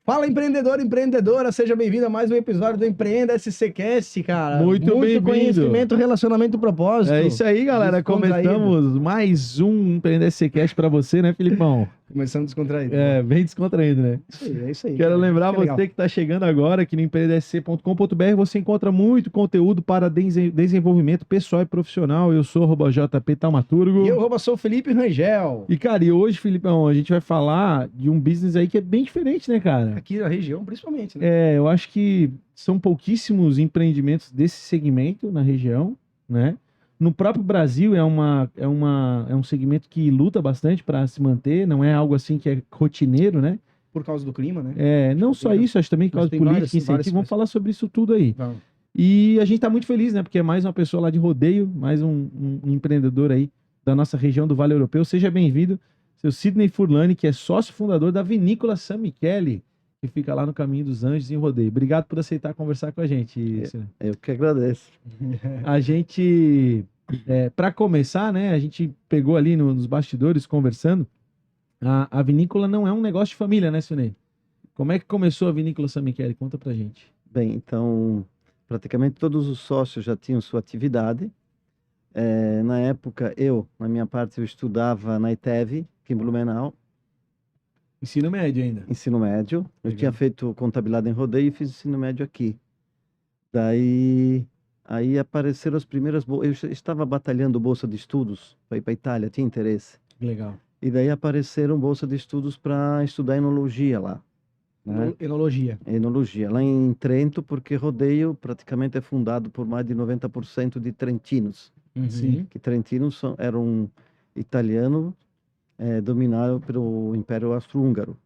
Fala, empreendedor, empreendedora, seja bem-vindo a mais um episódio do Empreenda SCcast, cara. Muito bem-vindo. Conhecimento, relacionamento, propósito. É isso aí, galera. Descontraído. Começamos mais um Empreender SCcast pra você, né, Filipão? Começando descontraído. É, bem descontraído, né? É isso aí. Quero cara. lembrar Isso que é você legal. que está chegando agora que no empreendesc.com.br você encontra muito conteúdo para desenvolvimento pessoal e profissional. Eu sou @JP Taumaturgo. E eu, sou o Felipe Rangel. E, cara, e hoje, Filipão, a gente vai falar de um business aí que é bem diferente, né, cara? Aqui na região, principalmente, né? Eu acho que são pouquíssimos empreendimentos desse segmento na região, né? No próprio Brasil é um segmento que luta bastante para se manter, não é algo assim que é rotineiro, né? Por causa do clima, né? Não só isso, acho também por causa de política, incentivo, vamos falar sobre isso tudo aí. Vamos. E a gente tá muito feliz, né? Porque é mais uma pessoa lá de rodeio, mais um empreendedor aí da nossa região do Vale Europeu. Seja bem-vindo, seu Sidney Furlani, que é sócio fundador da Vinícola San Michele, que fica lá no Caminho dos Anjos, em Rodeio. Obrigado por aceitar conversar com a gente, Sidney. Eu que agradeço. A gente, para começar, né, a gente pegou ali nos bastidores conversando. A vinícola não é um negócio de família, né, Sidney? Como é que começou a Vinícola San Michele? Conta pra gente. Bem, então, praticamente todos os sócios já tinham sua atividade. Na época, na minha parte, eu estudava na ITEV, aqui em Blumenau, Ensino médio ainda. ensino médio. Eu Legal. tinha feito contabilidade em Rodeio e fiz ensino médio aqui. Daí, aí apareceram as primeiras... Eu estava batalhando bolsa de estudos para ir para a Itália, tinha interesse. Legal. E daí apareceram bolsa de estudos para estudar enologia lá. Né? Enologia. Enologia, lá em Trento, porque Rodeio praticamente é fundado por mais de 90% de trentinos. Sim. Que trentinos eram italianos dominados pelo Império Austro-Húngaro.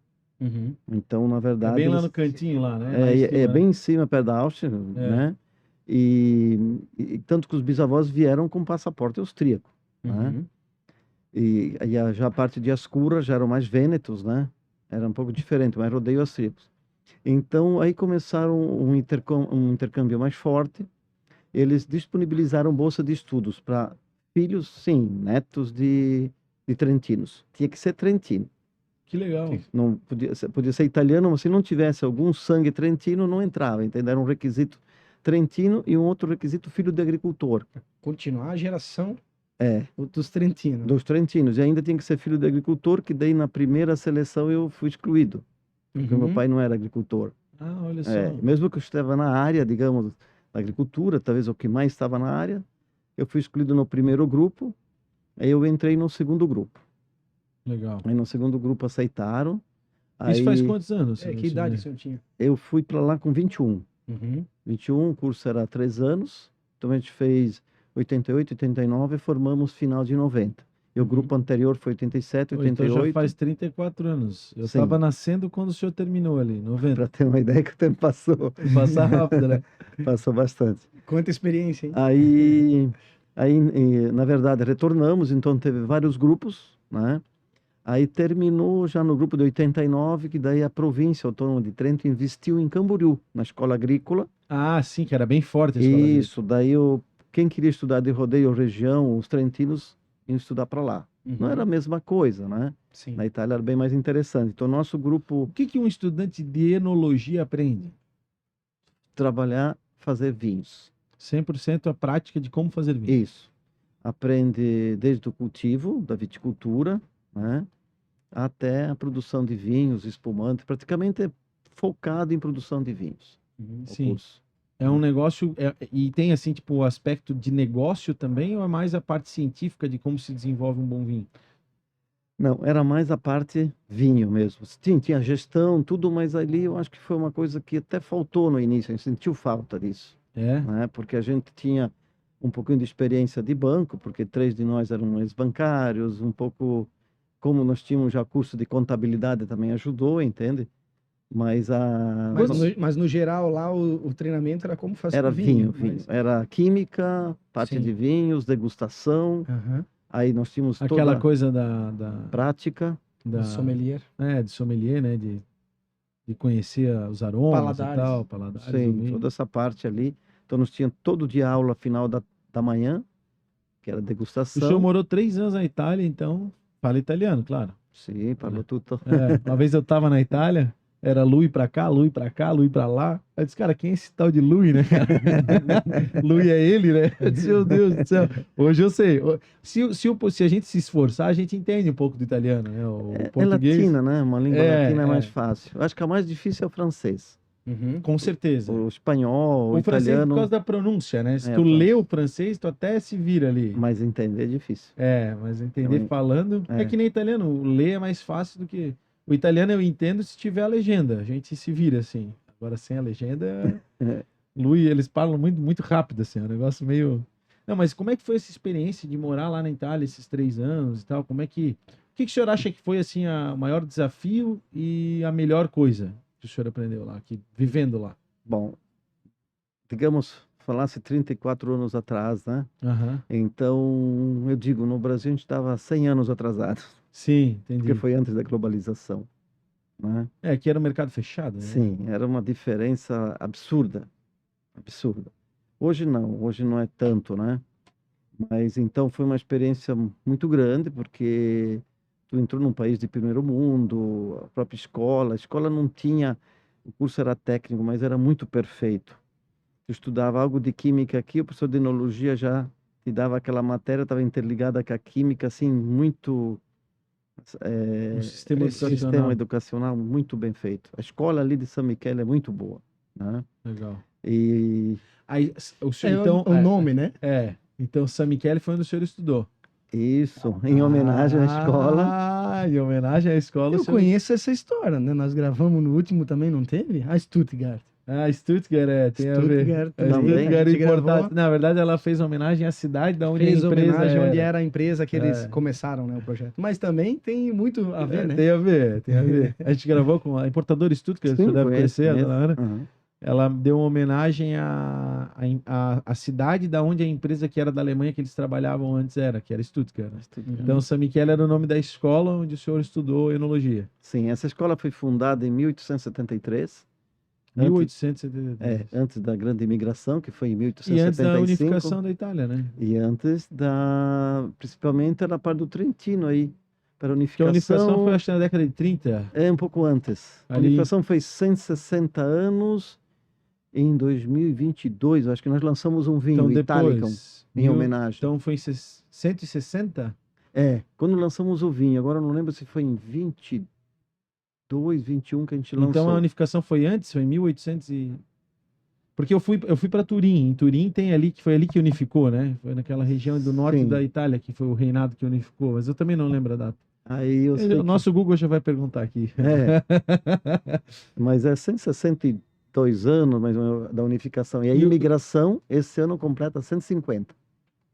Uhum. Então, na verdade... É bem lá eles- no cantinho lá, né? Lá em É cima. bem em cima, perto da Áustria, né? E tanto que os bisavós vieram com passaporte austríaco. Né? Uhum. E já a parte de Ascura já eram mais vênetos, né? Era um pouco diferente, mas rodeio austríacos. Então, aí começaram um intercâmbio mais forte. Eles disponibilizaram bolsa de estudos para filhos, sim, netos de trentinos. Tinha que ser trentino. Que legal. Não podia ser italiano, mas se não tivesse algum sangue trentino, não entrava. Entendeu? Era um requisito trentino e um outro requisito filho de agricultor. Continuar a geração É, dos trentinos. dos trentinos. E ainda tinha que ser filho de agricultor, que daí na primeira seleção eu fui excluído. Porque Uhum. meu pai não era agricultor. Ah, olha só. Mesmo que eu estava na área, digamos, da agricultura, talvez o que mais estava na área, eu fui excluído no primeiro grupo, aí eu entrei no segundo grupo. Legal. Aí no segundo grupo aceitaram. Isso Aí faz quantos anos? Que idade o Sidney? senhor tinha? eu fui para lá com 21. Uhum. 21, o curso era 3 anos, então a gente fez 88, 89 e formamos final de 90. E o grupo anterior foi 87, Então já 88. faz 34 anos. Eu Sim. estava nascendo quando o senhor terminou ali, 90. Para ter uma ideia que o tempo passou. Passar rápido, né? Passou bastante. Quanta experiência, hein? Na verdade, retornamos, então teve vários grupos, né? Aí terminou já no grupo de 89, que daí a província autônoma de Trento investiu em Camboriú, na escola agrícola. Ah, sim, que era bem forte a escola dele. Isso, daí quem queria estudar de rodeio ou região, os trentinos iam estudar para lá. Não era a mesma coisa, né? Sim. Na Itália era bem mais interessante. Então, nosso grupo O que um estudante de enologia aprende? trabalhar, fazer vinhos. 100% a prática de como fazer vinho. Isso. Aprende desde o cultivo, da viticultura, né? Até a produção de vinhos, espumantes. Praticamente é focado em produção de vinhos. o Sim. curso. É um negócio, e tem assim, tipo, o aspecto de negócio também, ou é mais a parte científica de como se desenvolve um bom vinho? Não, era mais a parte vinho mesmo. Tinha gestão, tudo, mas ali eu acho que foi uma coisa que até faltou no início. A gente sentiu falta disso, É? né? Porque a gente tinha um pouquinho de experiência de banco, porque 3 de nós eram ex-bancários, um pouco, como nós tínhamos já curso de contabilidade também ajudou, entende? Mas Mas no geral lá o treinamento era como fazer era vinho. mas- Era química, parte Sim. de vinhos, degustação. Aham. Aí nós tínhamos Aquela toda coisa prática. da Sommelier. de sommelier, né? De conhecer os aromas Paladares. e tal, paladares do Sim, vinho. toda essa parte ali. Então, nós tínhamos todo dia aula final da manhã, que era O senhor degustação. morou 3 anos na Itália, então fala italiano, claro. Sim, falou tudo. Uma vez eu estava na Itália Era Lui pra cá, Lui pra cá, Lui pra lá. Eu disse, cara, quem é esse tal de Lui, né, cara? Lui é ele, né? Eu disse, meu Deus do céu. Hoje eu sei. Se a gente se esforçar, a gente entende um pouco do italiano, né? O É português. latina, né? Uma língua latina é mais É. fácil. Eu acho que a mais difícil é o francês. Uhum. Com certeza. O espanhol, o O francês por italiano, causa da pronúncia, né? Se é tu lê o fácil. francês, tu até se vira ali. Mas entender é difícil. Mas entender Também, falando é é. que nem italiano. O ler é mais fácil do que. O italiano eu entendo se tiver a legenda. A gente se vira assim. Agora sem a legenda, É. Lui, eles falam muito, muito rápido, assim. É um negócio meio. Não, mas como é que foi essa experiência de morar lá na Itália esses 3 anos e tal? Como é que. O que que o senhor acha que foi assim o maior desafio e a melhor coisa que o senhor aprendeu lá, vivendo lá? Bom, digamos, falasse 34 anos atrás, né? Aham. Então, eu digo, no Brasil a gente estava 100 anos atrasado, Sim, porque entendi. foi antes da globalização, né? Que era um mercado fechado, né? Sim, era uma diferença absurda, absurda. Hoje não é tanto, né? Mas então foi uma experiência muito grande, porque tu entrou num país de primeiro mundo, a escola não tinha, o curso era técnico, mas era muito perfeito. Tu estudava algo de química aqui, o professor de enologia já te dava aquela matéria, estava interligada com a química, assim, muito, Um sistema esse sistema educacional. educacional muito bem feito. A escola ali de São Michele é muito boa, né? Legal. E Aí, o É senhor, então, o nome, né? então San Michele foi onde o senhor estudou. isso, em homenagem à escola. Em homenagem à escola, o Eu senhor... conheço essa história, né? Nós gravamos no último também, não teve? A Stuttgart. Stuttgart, tem a ver. Stuttgart A também. Também. A Stuttgart gente importada. gravou, Na verdade, ela fez homenagem à cidade da onde a fez empresa homenagem onde era. era a empresa que eles É. começaram, né, o projeto. Mas também tem muito a ver, né? Tem a ver, tem a ver. A gente gravou com a importadora Stuttgart, o senhor Sim, deve conheço, conhecer, a conheço. dona Ana. Uhum. Ela deu uma homenagem à cidade da onde a empresa que era da Alemanha que eles trabalhavam antes era, que era Stuttgart. Stuttgart. Então, San Michele era o nome da escola onde o senhor estudou enologia. Sim, essa escola foi fundada em 1873. Antes, 1873. antes da grande imigração, que foi em E antes da 1875. unificação da Itália, né? E antes principalmente na parte do Trentino aí, para a Que a unificação foi, unificação, acho que na década de 30. um pouco antes. A Ali- unificação foi 160 anos em 2022, acho que nós lançamos um vinho Então, Italicum depois. em homenagem. Então, foi em 160? Quando lançamos o vinho, agora eu não lembro se foi em 22, 21 que a gente lançou. Então, a unificação foi antes? Foi em 1800 e... Porque eu fui para Turim. Em Turim tem ali, que foi ali que unificou, né? Foi naquela região do norte Sim. da Itália que foi o reinado que unificou. Mas eu também não lembro a data. Aí eu sei O que- nosso Google já vai perguntar aqui. mas é 162 anos mais ou menos, da unificação. E a E o- imigração, esse ano completa 150.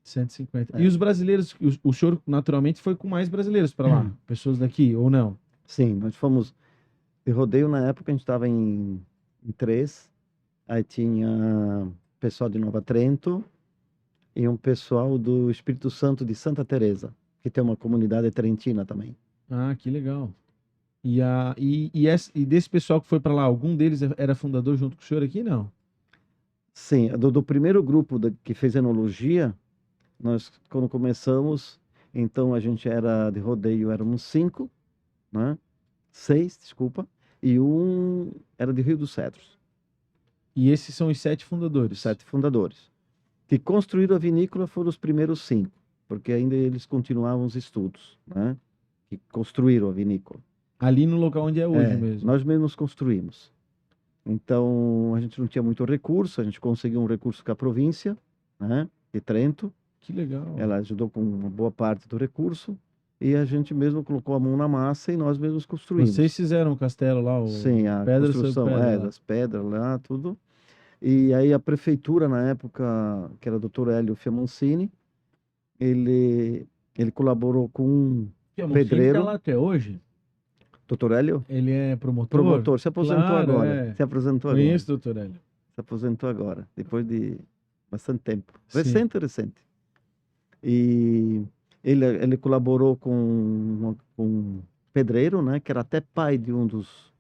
150. É. E os brasileiros, o senhor naturalmente foi com mais brasileiros para lá? Pessoas daqui, ou não? Sim, nós fomos de rodeio na época, a gente estava em 3. Aí tinha pessoal de Nova Trento e um pessoal do Espírito Santo de Santa Teresa, que tem uma comunidade trentina também. Ah, que legal. E desse pessoal que foi para lá, algum deles era fundador junto com o senhor aqui? Não. Sim, do primeiro grupo que fez enologia, nós quando começamos, então a gente era de rodeio, éramos 5, né? 6, desculpa, e um era de Rio dos Cedros, E esses são os 7 fundadores. os 7 fundadores. Que construíram a vinícola foram os primeiros 5, porque ainda eles continuavam os estudos, né? Que construíram a vinícola. Ali no local onde é hoje mesmo. Nós mesmos construímos. Então, a gente não tinha muito recurso, a gente conseguiu um recurso com a província, né, de Trento. Que legal. Ela ajudou com uma boa parte do recurso e a gente mesmo colocou a mão na massa e nós mesmos construímos. Vocês fizeram o castelo lá, Sim, a pedra sobre construção, pedra lá. das pedras lá, tudo. E aí a prefeitura, na época, que era o Dr. Hélio Fiamoncini, ele colaborou com um Que é um pedreiro. Tá lá até hoje. Dr. Hélio, Ele é promotor. promotor, se aposentou Claro, agora. Se aposentou agora. Conheço, doutor Hélio. Se aposentou agora, depois de bastante tempo. Sim. Recente. E ele colaborou com um pedreiro, né, que era até pai de um dos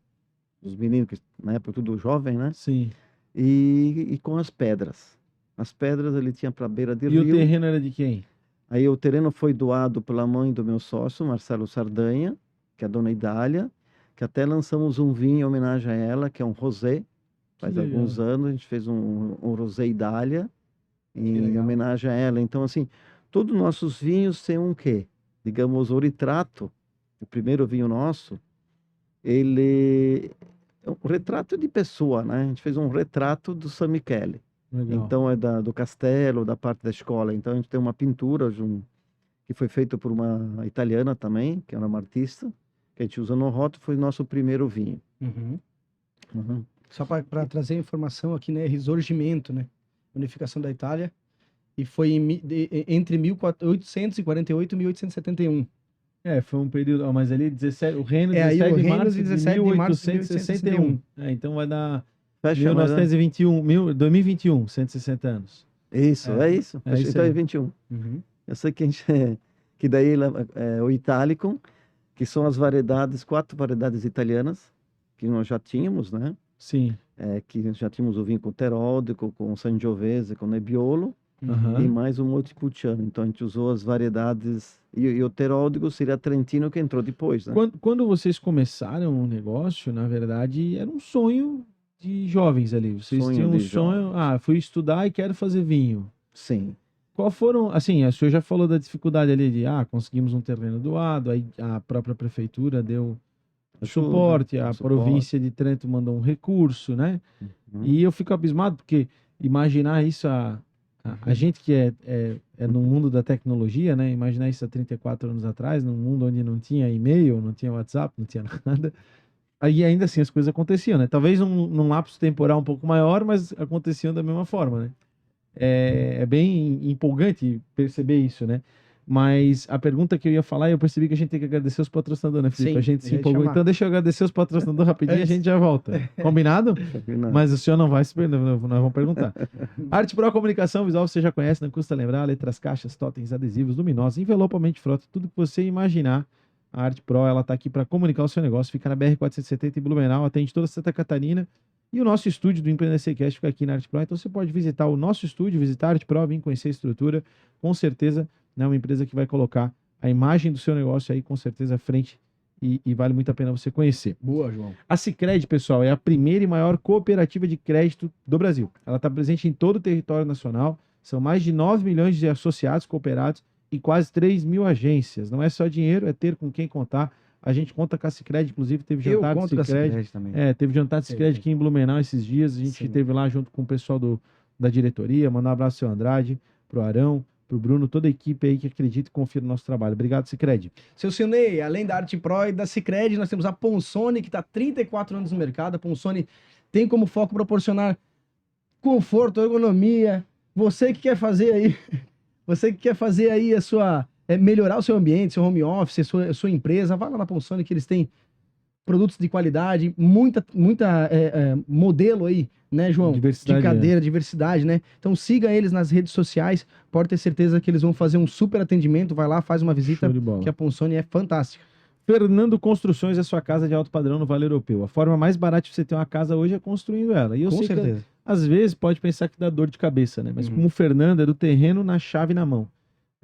meninos, que na época tudo jovem, né? Sim. E com as pedras. As pedras ele tinha para beira de E rio. o terreno era de quem? Aí o terreno foi doado pela mãe do meu sócio, Marcelo Sardanha, que é a dona Idália, que até lançamos um vinho em homenagem a ela, que é um rosé. Faz legal. alguns anos a gente fez um rosé Idália em legal. homenagem a ela. Então, assim, todos os nossos vinhos têm um quê? Digamos, o retrato, o primeiro vinho nosso, ele é um retrato de pessoa, né? A gente fez um retrato do San Michele. Legal. Então, é do castelo, da parte da escola. Então, a gente tem uma pintura que foi feita por uma italiana também, que era uma artista, que a gente usa no rótulo, foi nosso primeiro vinho. Uhum. Uhum. Só para trazer a informação aqui, né? Risorgimento, né? Unificação da Itália. E foi entre 1848 e 1871. Foi um período, mas ali 17, o reino Aí 17 o de reino março de de 17 de março de 1861. Então vai dar Fecha, mas 2021, 160 anos. isso, É, é isso. é isso Então aí. é 21. Uhum. Eu sei que a gente, que daí o Italicum, que são as variedades, 4 variedades italianas, que nós já tínhamos, né? Sim. Que já tínhamos o vinho com Teródico, com Sangiovese, com Nebbiolo, Aham. e mais um Montepulciano. Então a gente usou as variedades, e o Teródico seria Trentino, que entrou depois, né? Quando vocês começaram o negócio, na verdade, era um sonho de jovens ali. Vocês Sonho tinham um de sonho, fui estudar e quero fazer vinho. Sim. Qual foram, assim, o senhor já falou da dificuldade ali de, conseguimos um terreno doado, aí a própria prefeitura deu Ajuda, suporte, a suporte. província de Trento mandou um recurso, né? Uhum. E eu fico abismado porque imaginar isso, a gente que é no mundo da tecnologia, né? Imaginar isso há 34 anos atrás, num mundo onde não tinha e-mail, não tinha WhatsApp, não tinha nada. Aí ainda assim as coisas aconteciam, né? Talvez num lapso temporal um pouco maior, mas aconteciam da mesma forma, né? É bem empolgante perceber isso, né? Mas a pergunta que eu ia falar, eu percebi que a gente tem que agradecer os patrocinadores, né, Felipe? Sim, A gente eu se ia empolgou. chamar. Então deixa eu agradecer os patrocinadores rapidinho e a gente já volta. Combinado? Combinado. Mas o senhor não vai se perder, nós vamos perguntar. Arte Pro Comunicação Visual, você já conhece, não custa lembrar, letras, caixas, totens, adesivos, luminosos, envelopamento, frota, tudo que você imaginar. A Arte Pro, ela tá aqui para comunicar o seu negócio, fica na BR-470 em Blumenau, atende toda Santa Catarina. E o nosso estúdio do Empreender Cast fica aqui na Arte Pro, então você pode visitar o nosso estúdio, visitar a Arte Pro, vir conhecer a estrutura, com certeza, né, uma empresa que vai colocar a imagem do seu negócio aí, com certeza, à frente, e vale muito a pena você conhecer. Boa, João. A Sicredi, pessoal, é a primeira e maior cooperativa de crédito do Brasil. Ela está presente em todo o território nacional, são mais de 9 milhões de associados cooperados e quase 3 mil agências. Não é só dinheiro, é ter com quem contar. A gente conta com a Sicredi, inclusive teve Eu jantar de conto com a Sicredi. Sicredi também. Teve jantar de Sicredi aqui em Blumenau esses dias. A gente Sim. esteve lá junto com o pessoal da diretoria. Mandar um abraço ao seu Andrade, pro Arão, pro Bruno, toda a equipe aí que acredita e confia no nosso trabalho. Obrigado, Sicredi. Seu Silnei, além da Arte Pro e da Sicredi, nós temos a Ponsone, que está há 34 anos no mercado. A Ponsone tem como foco proporcionar conforto, ergonomia. Você que quer fazer aí a sua... melhorar o seu ambiente, seu home office, sua empresa, vai lá na Ponsone que eles têm produtos de qualidade, muita modelo aí, né, João? Diversidade, de cadeira, diversidade, né? Então siga eles nas redes sociais, pode ter certeza que eles vão fazer um super atendimento, vai lá, faz uma visita, Show de bola. que a Ponsone é fantástica. Fernando Construções é sua casa de alto padrão no Vale Europeu. A forma mais barata de você ter uma casa hoje é construindo ela. E eu Com sei que certeza. às vezes pode pensar que dá dor de cabeça, né? Mas como o Fernando é do terreno na chave na mão.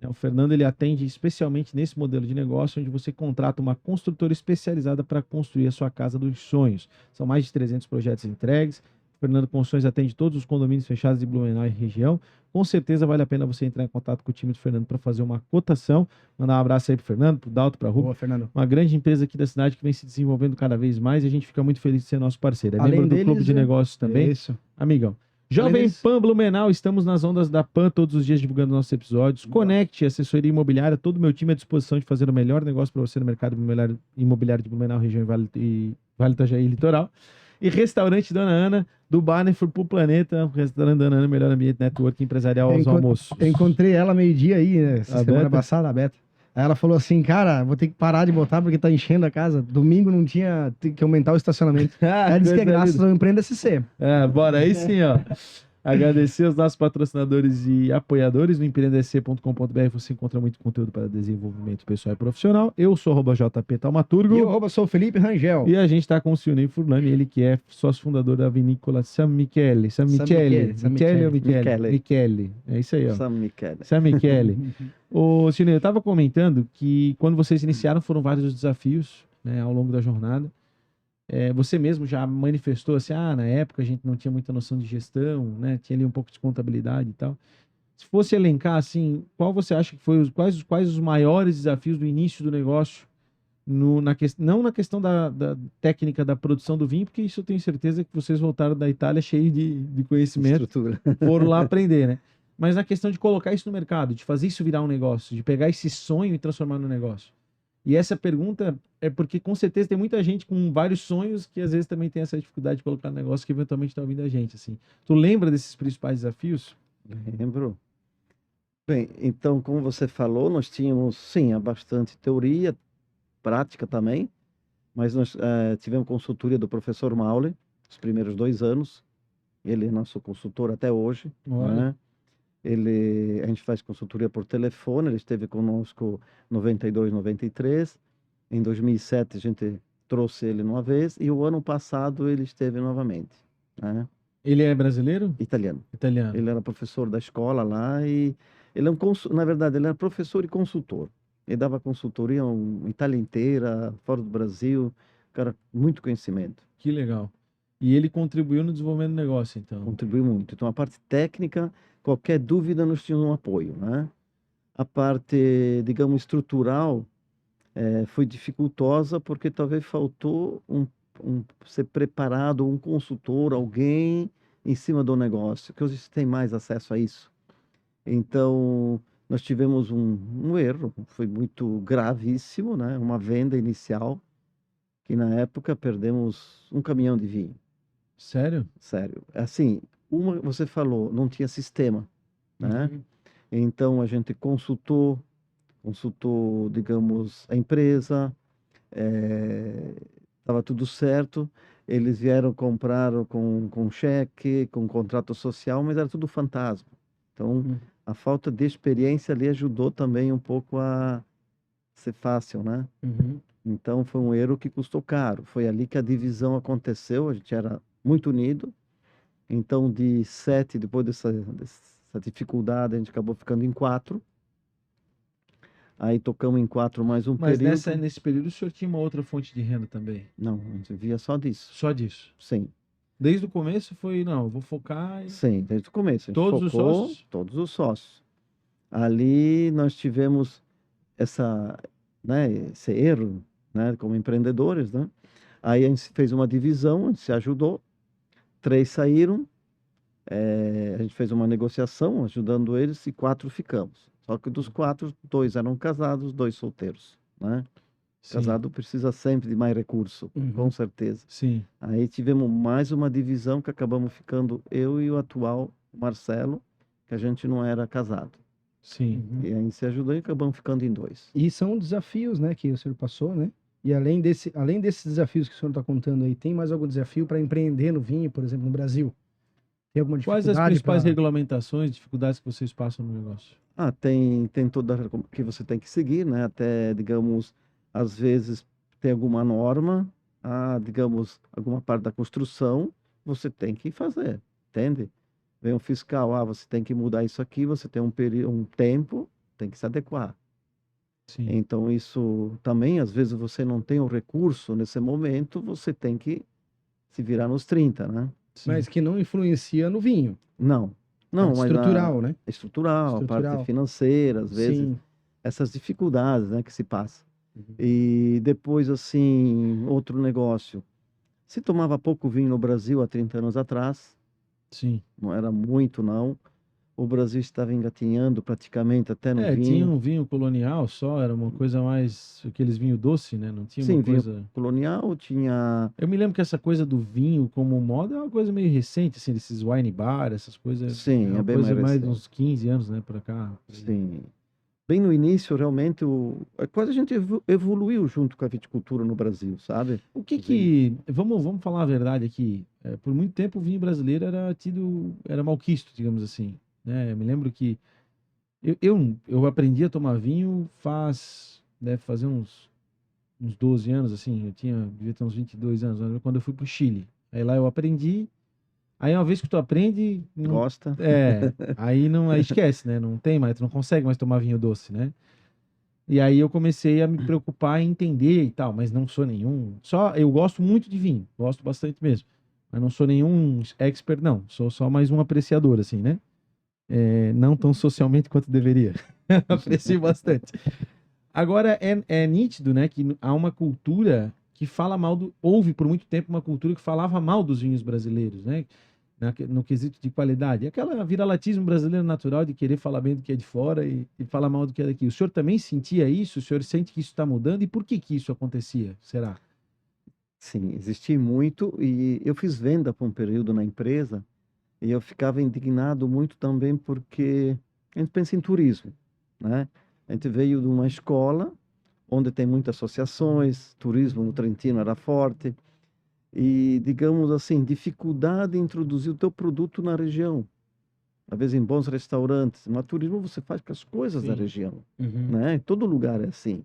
O Fernando ele atende especialmente nesse modelo de negócio, onde você contrata uma construtora especializada para construir a sua casa dos sonhos. São mais de 300 projetos entregues. O Fernando Construções atende todos os condomínios fechados de Blumenau e região. Com certeza vale a pena você entrar em contato com o time do Fernando para fazer uma cotação. Mandar um abraço aí pro Fernando, pro Dalto, pra Rubio. Boa, Fernando. Uma grande empresa aqui da cidade que vem se desenvolvendo cada vez mais e a gente fica muito feliz de ser nosso parceiro. É Além membro do deles, Clube de Negócios também. Isso. Amigão. Jovem deles- Pan Blumenau, estamos nas ondas da Pan todos os dias divulgando nossos episódios. Conecte, assessoria imobiliária, todo o meu time à disposição de fazer o melhor negócio para você no mercado imobiliário de Blumenau, região e Vale Itajaí e Litoral. E Restaurante Dona Ana, do Banner pro Planeta, o Restaurante Dona Ana, melhor ambiente network empresarial aos almoços. Eu encontrei ela meio-dia aí, né, essa A semana Beta? passada, a Beta. Aí ela falou assim, cara, vou ter que parar de botar porque tá enchendo a casa. Domingo não tinha, tem que aumentar o estacionamento. Ela disse que é graças ao Empreenda SC. Bora aí sim, ó. Agradecer aos nossos patrocinadores e apoiadores no empreendesc.com.br. Você encontra muito conteúdo para desenvolvimento pessoal e profissional. Eu sou @JP Taumaturgo. E eu sou o Felipe Rangel. E a gente está com o Silnei Furlani, ele que é sócio fundador da vinícola San Michele. San Michele. San Michele ou Michele? Michele? Michele. É isso aí, ó. San Michele. San Michele. Ô, Silnei, eu estava comentando que quando vocês iniciaram foram vários os desafios, né, ao longo da jornada. Você mesmo já manifestou assim, na época a gente não tinha muita noção de gestão, né? Tinha ali um pouco de contabilidade e tal. Se fosse elencar assim, qual você acha que foi quais os maiores desafios do início do negócio não na questão da técnica da produção do vinho, porque isso eu tenho certeza que vocês voltaram da Itália cheio de conhecimento, Estrutura. foram lá aprender, né? Mas na questão de colocar isso no mercado, de fazer isso virar um negócio, de pegar esse sonho e transformar no negócio. E essa pergunta é porque com certeza tem muita gente com vários sonhos que às vezes também tem essa dificuldade de colocar no negócio que eventualmente está ouvindo a gente, assim. Tu lembra desses principais desafios? Lembro. Bem, então, como você falou, nós tínhamos, sim, bastante teoria, prática também, mas nós tivemos consultoria do professor Maule, os primeiros 2 anos. Ele é nosso consultor até hoje, Olha. né? A gente faz consultoria por telefone, ele esteve conosco em 92, 93. Em 2007 a gente trouxe ele uma vez e o ano passado ele esteve novamente, né? Ele é brasileiro? Italiano. Italiano. Ele era professor da escola lá e ele na verdade ele era professor e consultor. Ele dava consultoria em Itália inteira, fora do Brasil, cara, muito conhecimento. Que legal. E ele contribuiu no desenvolvimento do negócio, então. Contribuiu muito. Então, a parte técnica, qualquer dúvida, nós tínhamos um apoio, né? A parte, digamos, estrutural, foi dificultosa porque talvez faltou ser preparado, um consultor, alguém em cima do negócio, que hoje tem mais acesso a isso. Então, nós tivemos um erro, foi muito gravíssimo, né? Uma venda inicial, que na época perdemos um caminhão de vinho. Sério? Sério. Assim, você falou, não tinha sistema, né? Uhum. Então a gente consultou, digamos, a empresa, estava tudo certo. Eles vieram comprar com cheque, com contrato social, mas era tudo fantasma. Então, a falta de experiência ali ajudou também um pouco a ser fácil, né? Uhum. Então, foi um erro que custou caro. Foi ali que a divisão aconteceu, a gente era muito unido. Então, de 7, depois dessa dificuldade, a gente acabou ficando em 4. Aí tocamos em 4 mais um Mas período. nesse período o senhor tinha uma outra fonte de renda também? Não, a gente via só disso. Só disso? Sim, Desde o começo foi, não, eu vou focar em sim, desde o começo. A gente todos os focou sócios? todos os sócios. Ali nós tivemos esse erro, né, como empreendedores, né? Aí a gente fez uma divisão, a gente se ajudou. 3 saíram, a gente fez uma negociação ajudando eles e 4 ficamos. Só que dos 4, 2 eram casados, 2 solteiros, né? Sim. Casado precisa sempre de mais recurso, Uhum. com certeza. Sim. Aí tivemos mais uma divisão que acabamos ficando eu e o atual Marcelo, que a gente não era casado. Sim. Uhum. E aí se ajudou e acabamos ficando em 2. E são desafios, né, que o senhor passou, né? E além desses desafios que o senhor está contando aí, tem mais algum desafio para empreender no vinho, por exemplo, no Brasil? Tem alguma Quais dificuldade? as principais regulamentações, dificuldades que vocês passam no negócio? Tem toda que você tem que seguir, né? Até, digamos, às vezes tem alguma norma, digamos, alguma parte da construção, você tem que fazer, entende? Vem um fiscal, você tem que mudar isso aqui, você tem um tempo, tem que se adequar. Sim. Então, isso também, às vezes, você não tem o recurso nesse momento, você tem que se virar nos 30, né? Sim. Mas que não influencia no vinho. Não, mas Estrutural, né? estrutural, a parte Estrutural. financeira, às vezes, Sim. essas dificuldades, né, que se passa. Uhum. E depois, assim, outro negócio. Se tomava pouco vinho no Brasil há 30 anos atrás, Sim. não era muito, não. O Brasil estava engatinhando praticamente até no Tinha vinho. um vinho colonial só, era uma coisa mais aqueles vinho doce, né? Não tinha Sim, uma vinho coisa. colonial, tinha... Eu me lembro que essa coisa do vinho como moda é uma coisa meio recente, assim, desses wine bar, essas coisas. Sim, é uma bem coisa mais mais de recente. uns 15 anos, né, pra cá. Sim. Bem no início, realmente, quase a gente evoluiu junto com a viticultura no Brasil, sabe? O que vamos falar a verdade aqui. Por muito tempo o vinho brasileiro era malquisto, digamos assim, né? Eu me lembro que eu aprendi a tomar vinho deve fazer uns 12 anos, assim, devia ter uns 22 anos, né, quando eu fui pro Chile. Aí lá eu aprendi, aí uma vez que tu aprende, Gosta? aí esquece, né? Não tem mais, tu não consegue mais tomar vinho doce, né? E aí eu comecei a me preocupar em entender e tal, mas não sou nenhum. Só eu gosto muito de vinho, gosto bastante mesmo. Mas não sou nenhum expert, não. Sou só mais um apreciador, assim, né? Não tão socialmente quanto deveria. Aprecio bastante. Agora é nítido, né, que há uma cultura que fala mal houve por muito tempo uma cultura que falava mal dos vinhos brasileiros, né? No quesito de qualidade. Aquela viralatismo brasileiro natural de querer falar bem do que é de fora e falar mal do que é daqui. O senhor também sentia isso? O senhor sente que isso está mudando? E por que isso acontecia? Será? Sim, existi muito e eu fiz venda por um período na empresa e eu ficava indignado muito também porque a gente pensa em turismo, né? A gente veio de uma escola onde tem muitas associações, turismo no Trentino era forte e, digamos assim, dificuldade em introduzir o teu produto na região. Às vezes em bons restaurantes, mas turismo você faz com as coisas da Sim. região, Uhum. né? Em todo lugar é assim.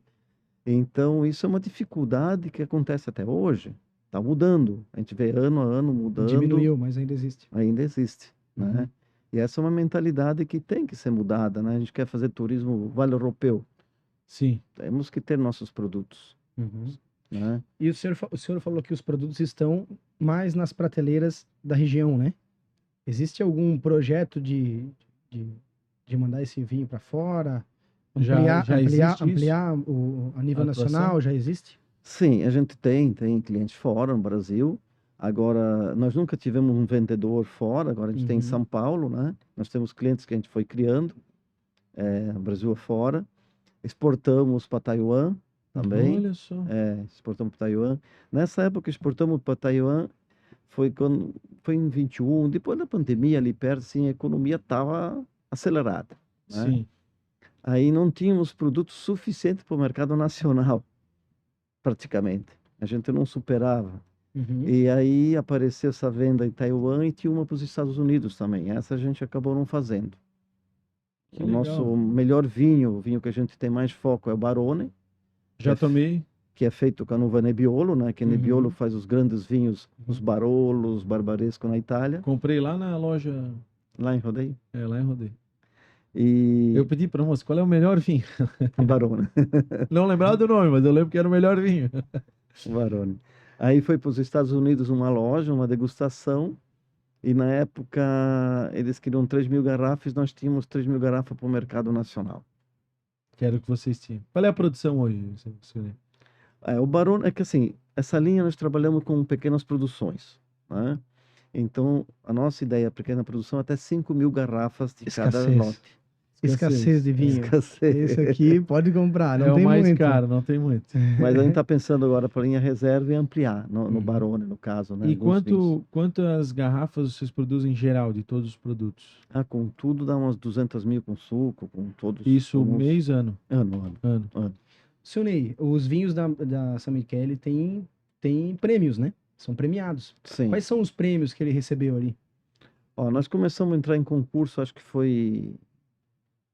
Então, isso é uma dificuldade que acontece até hoje. Está mudando. A gente vê ano a ano mudando, Diminuiu, mas ainda existe. ainda existe, Uhum. né? E essa é uma mentalidade que tem que ser mudada, né? A gente quer fazer turismo vale europeu. Sim. Temos que ter nossos produtos, Uhum. né? E o senhor falou que os produtos estão mais nas prateleiras da região, né? Existe algum projeto de, de mandar esse vinho para fora? Já existe isso? Ampliar a A nível atuação? nacional? Já existe? Sim, a gente tem clientes fora no Brasil. Agora, nós nunca tivemos um vendedor fora, agora a gente tem em Uhum. São Paulo, né? Nós temos clientes que a gente foi criando, Brasil afora. Exportamos para Taiwan também. Olha só. Exportamos para Taiwan. Nessa época que exportamos para Taiwan foi em 21, depois da pandemia ali perto, assim, a economia estava acelerada, né? Sim. Aí não tínhamos produtos suficientes para o mercado nacional, praticamente. A gente não superava. Uhum. E aí apareceu essa venda em Taiwan e tinha uma para os Estados Unidos também. Essa a gente acabou não fazendo. Que O nosso legal. melhor vinho, o vinho que a gente tem mais foco é o Barone, que Já é tomei. que é feito com a uva Nebbiolo, né? Que Nebbiolo Uhum. faz os grandes vinhos, os Uhum. Barolo, os Barbaresco na Itália, Comprei lá na loja, lá em Rodeio. lá em Rodeio. Eu E pedi pra moça, qual é o melhor vinho? Barone, Não lembrava do nome, mas eu lembro que era o melhor vinho. Barone. Aí foi para os Estados Unidos uma loja, uma degustação, e na época eles queriam 3.000 garrafas, nós tínhamos 3.000 garrafas para o mercado nacional. Que era o que vocês tinham. Qual é a produção hoje? O Barone é que assim, essa linha nós trabalhamos com pequenas produções, né? Então, a nossa ideia, pequena produção, até 5.000 garrafas de cada Escassez. lote. Escassez de vinho. Escassez. Esse aqui pode comprar, É não o tem mais muito. caro, não tem muito. Mas a gente está pensando agora para a linha reserva e ampliar no Uhum. Barone, no caso, né? E Alguns vinhos. quantas garrafas vocês produzem em geral de todos os produtos? Com tudo dá umas 200.000 com suco, com todos, Isso alguns... mês, ano, Ano. ano. Seu Ney, os vinhos da San Michele têm prêmios, né? São premiados. Sim. Quais são os prêmios que ele recebeu ali? Ó, nós começamos a entrar em concurso, acho que foi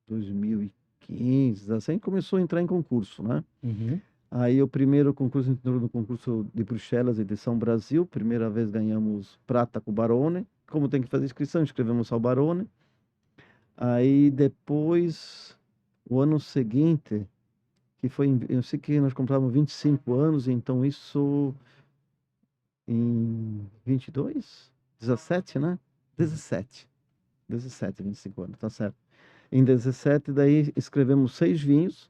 2015, assim, começou a entrar em concurso, né? Uhum. Aí o primeiro concurso entrou no concurso de Bruxelas, edição Brasil. Primeira vez ganhamos prata com o Barone. Como tem que fazer inscrição, escrevemos ao Barone. Aí depois, o ano seguinte, que foi, eu sei que nós comprávamos 25 anos, então isso em 22? 17, né? 17. 17, 25 anos, tá certo. Em 17, daí escrevemos 6 vinhos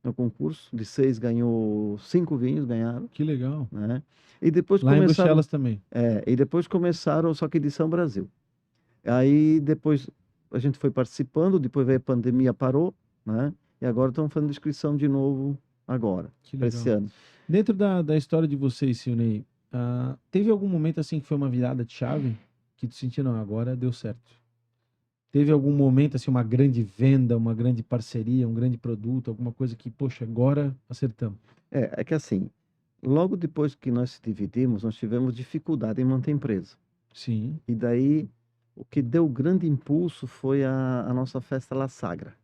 no concurso. De 6 ganhou 5 vinhos, ganharam, Que legal. né? E depois Lá em começaram, Bruxelas também. só que edição Brasil. Aí depois a gente foi participando, depois veio a pandemia, parou, né? E agora estamos fazendo inscrição de novo agora, Que para esse legal. ano. Dentro da história de vocês, Silney, teve algum momento assim que foi uma virada de chave? Que tu sentiu, não, agora deu certo. Teve algum momento, assim, uma grande venda, uma grande parceria, um grande produto, alguma coisa que, poxa, agora acertamos. É que assim, logo depois que nós se dividimos, nós tivemos dificuldade em manter a empresa. Sim, E daí, o que deu grande impulso foi a nossa festa La Sagra.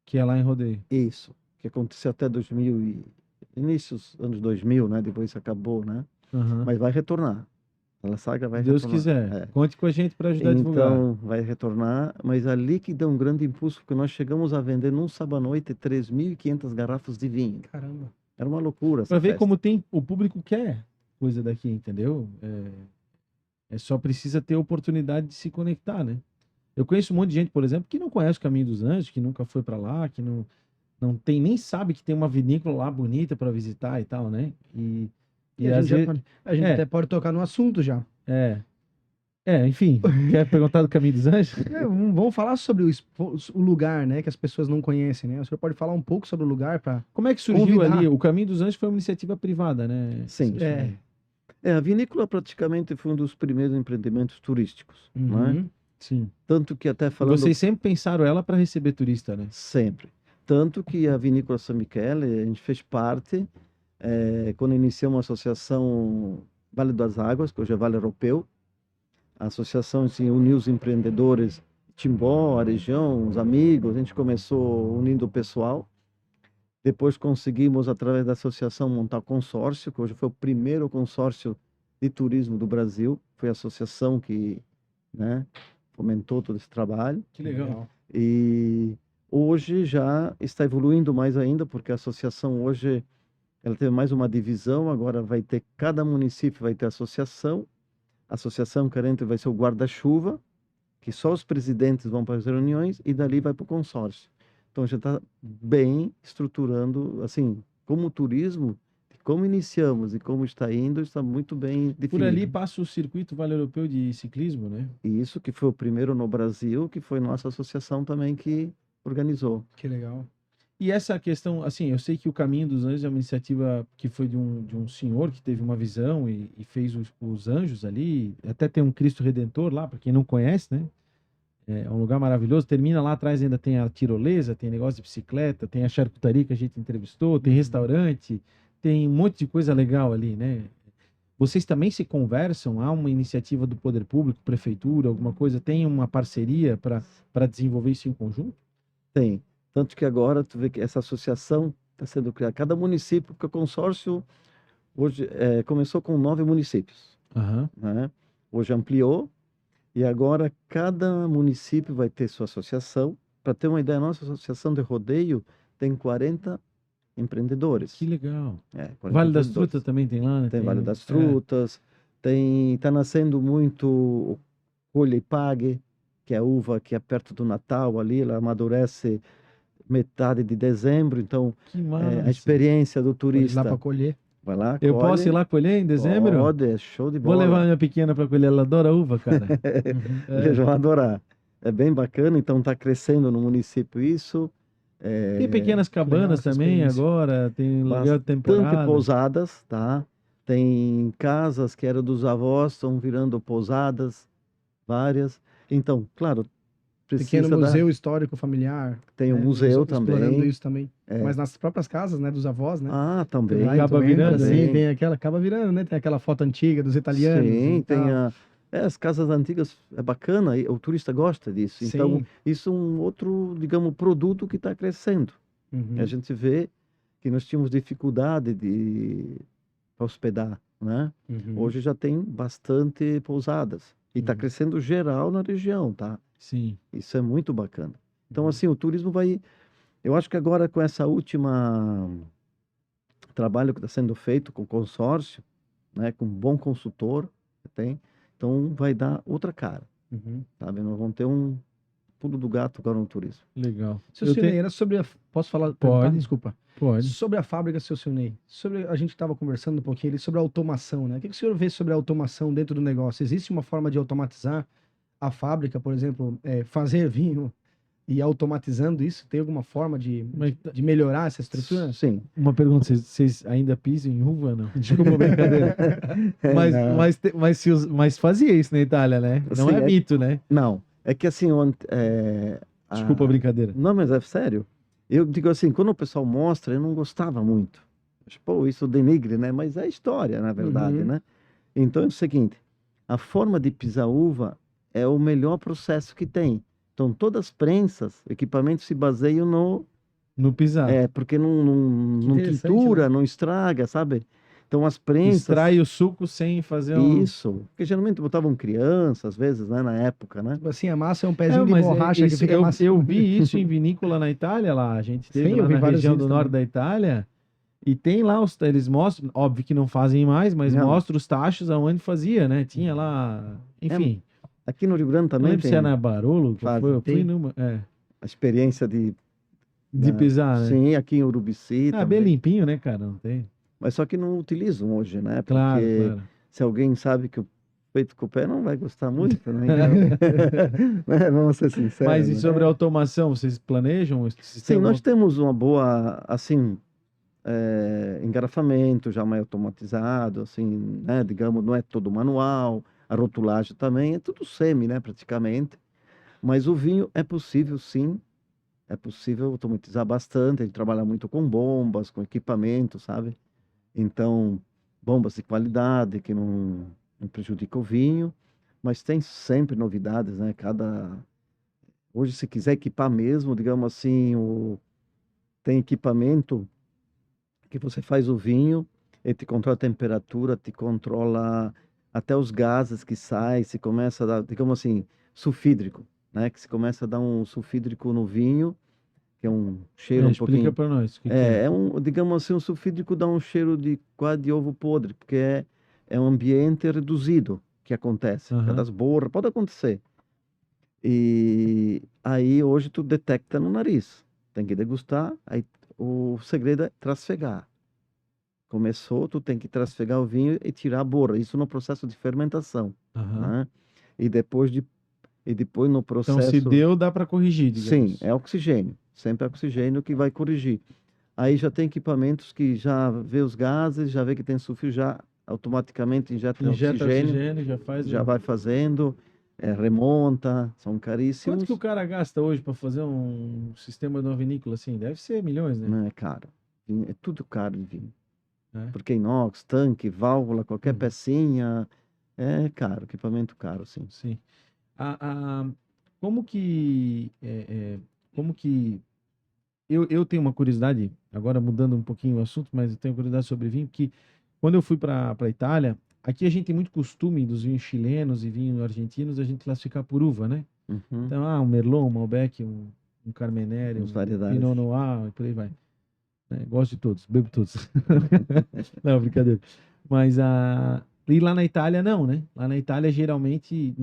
que é lá em Rodeio. Isso, que aconteceu até 2000 inícios anos 2000, né? Depois acabou, né? Aham. Mas vai retornar. A La Sagra vai Se Deus retornar. quiser. É. Conte com a gente para ajudar a divulgar. Então, vai retornar, mas ali que deu um grande impulso, porque nós chegamos a vender num sábado à noite 3.500 garrafas de vinho. Caramba. Era uma loucura essa Para ver festa. como tem o público quer coisa daqui, entendeu? Só precisa ter oportunidade de se conectar, né? Eu conheço um monte de gente, por exemplo, que não conhece o Caminho dos Anjos, que nunca foi para lá, que não tem, nem sabe que tem uma vinícola lá bonita para visitar e tal, né? E a às gente, vezes, a gente até pode tocar no assunto já. enfim, quer perguntar do Caminho dos Anjos? Vamos falar sobre o lugar, né? Que as pessoas não conhecem, né? O senhor pode falar um pouco sobre o lugar para... Como é que surgiu Convidar. ali? O Caminho dos Anjos foi uma iniciativa privada, né? Sim. É. A vinícola praticamente foi um dos primeiros empreendimentos turísticos, não é? Uhum. Sim. Tanto que até E falando vocês sempre pensaram ela para receber turista, né? sempre. Tanto que a vinícola San Michele, a gente fez parte, quando iniciamos a associação Vale das Águas, que hoje é Vale Europeu. A associação assim, uniu os empreendedores de Timbó, a região, os amigos, a gente começou unindo o pessoal. Depois conseguimos, através da associação, montar o consórcio, que hoje foi o primeiro consórcio de turismo do Brasil. Foi a associação que, né, fomentou todo esse trabalho. Que legal. E hoje já está evoluindo mais ainda, porque a associação hoje ela teve mais uma divisão, agora vai ter, cada município vai ter associação. A associação carente vai ser o guarda-chuva, que só os presidentes vão para as reuniões, e dali vai para o consórcio. Então, já está bem estruturando, assim, como o turismo, como iniciamos e como está indo, está muito bem definido. Por ali passa o Circuito Vale Europeu de Ciclismo, né? E isso que foi o primeiro no Brasil, que foi nossa associação também que organizou. Que legal. E essa questão, assim, eu sei que o Caminho dos Anjos é uma iniciativa que foi de um senhor que teve uma visão e fez os anjos ali, até tem um Cristo Redentor lá, para quem não conhece, né? É um lugar maravilhoso. Termina lá atrás, ainda tem a tirolesa, tem negócio de bicicleta, tem a charcutaria que a gente entrevistou, tem restaurante, tem um monte de coisa legal ali, né? Vocês também se conversam? Há uma iniciativa do poder público, prefeitura, alguma coisa? Tem uma parceria para desenvolver isso em conjunto? Tem. Tanto que agora, tu vê que essa associação está sendo criada. Cada município, porque o consórcio hoje começou com 9 municípios, Aham. né? Hoje ampliou. E agora cada município vai ter sua associação. Para ter uma ideia, a nossa associação de rodeio tem 40 empreendedores. Que legal. 40 Vale das empreendedores. Frutas também tem lá, né? Tem Vale das Frutas, está nascendo muito o Colhe e Pague, que é a uva que é perto do Natal ali, ela amadurece metade de dezembro, então Que massa. a experiência do Pode ir turista lá para colher. vai lá, Eu colhe, posso ir lá colher em dezembro? pode, é show de Vou bola. levar minha pequena para colher, ela adora uva, cara. Eles vão adorar. É bem bacana, então está crescendo no município isso. Tem pequenas cabanas essa também experiência. agora, tem lugar de Bastante temporada. pousadas, tá? Tem casas que eram dos avós, estão virando pousadas, várias. Então, claro, Pequeno precisa museu histórico familiar. Tem um né? museu Explorando também. isso também. Mas nas próprias casas, né? Dos avós, né? Ah, Tu também. vai, Acaba tu entra, virando, assim, né? tem aquela, acaba virando, né? Tem aquela foto antiga dos italianos. Sim, e tem tal. as casas antigas, é bacana, e o turista gosta disso. Então, Sim. isso é um outro, digamos, produto que está crescendo. Uhum. A gente vê que nós tínhamos dificuldade de hospedar, né? Uhum. Hoje já tem bastante pousadas. E está Uhum. crescendo geral na região, tá? Sim. Isso é muito bacana. Então, Uhum. assim, o turismo vai... Eu acho que agora com essa última trabalho que está sendo feito com o consórcio, né? Com um bom consultor que tem, então vai dar outra cara, Uhum. sabe? Nós vamos ter um pulo do gato agora no turismo. Legal. Seu Eu Silnei, tenho- era sobre a... Posso falar? Pode. Perguntar? Desculpa. Pode. Sobre a fábrica, seu Silnei. Sobre... A gente estava conversando um pouquinho ali sobre a automação, né? O que o senhor vê sobre a automação dentro do negócio? Existe uma forma de automatizar a fábrica, por exemplo, fazer vinho e automatizando isso? Tem alguma forma de melhorar essa estrutura? Sim. Uma pergunta, vocês ainda pisam em uva, não? Desculpa a brincadeira. Não. mas fazia isso na Itália, né? Não Sim, é mito, né? Não, é que assim, Desculpa a brincadeira. Não, mas é sério. Eu digo assim, quando o pessoal mostra, eu não gostava muito. Pô, isso denigre, né? Mas é história, na verdade, Uhum. né? Então é o seguinte, a forma de pisar uva é o melhor processo que tem. Então todas as prensas, equipamentos se baseiam no... No pisar. porque não interessante, tintura, né? não estraga, sabe? Então as prensas... Extrai o suco sem fazer Isso, porque geralmente botavam criança, às vezes, né, na época, né? Tipo assim, a massa é um pezinho de mas borracha que isso, fica massa. eu vi isso em vinícola na Itália lá. A gente esteve Sim, eu lá vi na vários região vídeos do norte também. da Itália e tem lá, eles mostram, óbvio que não fazem mais, mas Não. mostram os tachos aonde fazia, né? Tinha lá, enfim. Aqui no Rio Grande Não também lembro se tem era na Barolo, qual foi, eu fui Tem. numa, a experiência de... de pisar, né? Sim, aqui em Urubici Ah, bem também. limpinho, né, cara? Não tem. Mas só que não utilizam hoje, né? Claro, Porque claro. se alguém sabe que o peito com o pé não vai gostar muito, né? Então, né? Vamos ser Mas sinceros, e né? sobre a automação, vocês planejam? Vocês têm Sim, alguma... nós temos uma boa, assim, engarrafamento já mais automatizado, assim, né? Digamos, não é todo manual, a rotulagem também, é tudo semi, né? Praticamente. Mas o vinho é possível, sim. É possível automatizar bastante. A gente trabalha muito com bombas, com equipamento, sabe? Então, bombas de qualidade que não prejudica o vinho, mas tem sempre novidades, né? Hoje, se quiser equipar mesmo, digamos assim, tem equipamento que você faz o vinho, ele te controla a temperatura, te controla até os gases que saem, se começa a dar, digamos assim, sulfídrico, né? Que se começa a dar um sulfídrico no vinho, que é um cheiro um explica pouquinho... pra nós o que que é. digamos assim, um sulfídrico dá um cheiro de quase de ovo podre, porque é um ambiente reduzido que acontece, por causa Aham. das borras, pode acontecer. E aí hoje tu detecta no nariz, tem que degustar, aí o segredo é trasfegar. Começou, tu tem que trasfegar o vinho e tirar a borra, isso no processo de fermentação, Aham. né? E depois no Então, se processo... deu, dá pra corrigir, Sim, digamos. é oxigênio, sempre é oxigênio que vai corrigir. Aí já tem equipamentos que já vê os gases, já vê que tem sulfuro, já automaticamente injeta Injeta oxigênio, oxigênio, já faz já o... vai fazendo, remonta, são Quanto que o caríssimos, cara gasta hoje para fazer um sistema de uma vinícola assim? Deve ser milhões, né? não é caro. É tudo caro de vinho. É. Porque inox, tanque, válvula, qualquer Uhum. pecinha, é caro, equipamento caro, sim. Sim. A, a- como que como que eu tenho uma curiosidade, agora mudando um pouquinho o assunto, mas eu tenho curiosidade sobre vinho, que quando eu fui para Itália, aqui a gente tem muito costume dos vinhos chilenos e vinhos argentinos a gente classificar por uva, né? Uhum. Então, um Merlot, um Malbec, um Carmenere, As um variedades. Pinot Noir, e por aí vai. Né? Gosto de todos, bebo todos. Não, brincadeira. Mas e lá na Itália não, né? Lá na Itália geralmente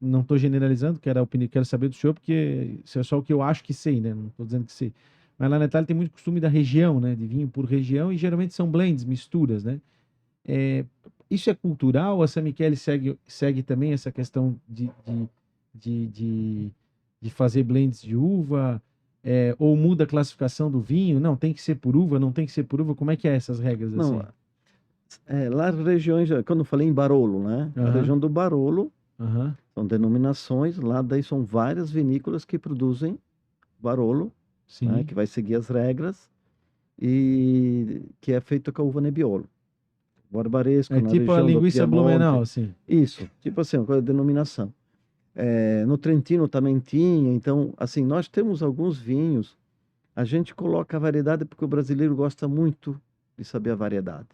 não estou generalizando, quero saber do senhor porque isso é só o que eu acho que sei, né? Não estou dizendo que sei. Mas lá na Itália tem muito costume da região, né? De vinho por região e geralmente são blends, misturas, né? É, isso é cultural? A San Michele segue também essa questão de, de, de fazer blends de uva? Ou muda a classificação do vinho? Não, tem que ser por uva, não tem que ser por uva. Como é que é essas regras Não, assim? lá as regiões, quando eu falei em Barolo, né? A Aham, região do Barolo aham, são denominações, lá daí são várias vinícolas que produzem Barolo, né? sim. Que vai seguir as regras e que é feito com a uva Nebbiolo. Barbaresco, É na tipo a região do linguiça Blumenau, Piemonte. assim. Isso, tipo assim, uma coisa de denominação. No Trentino também tinha, então, assim, nós temos alguns vinhos, a gente coloca a variedade porque o brasileiro gosta muito de saber a variedade.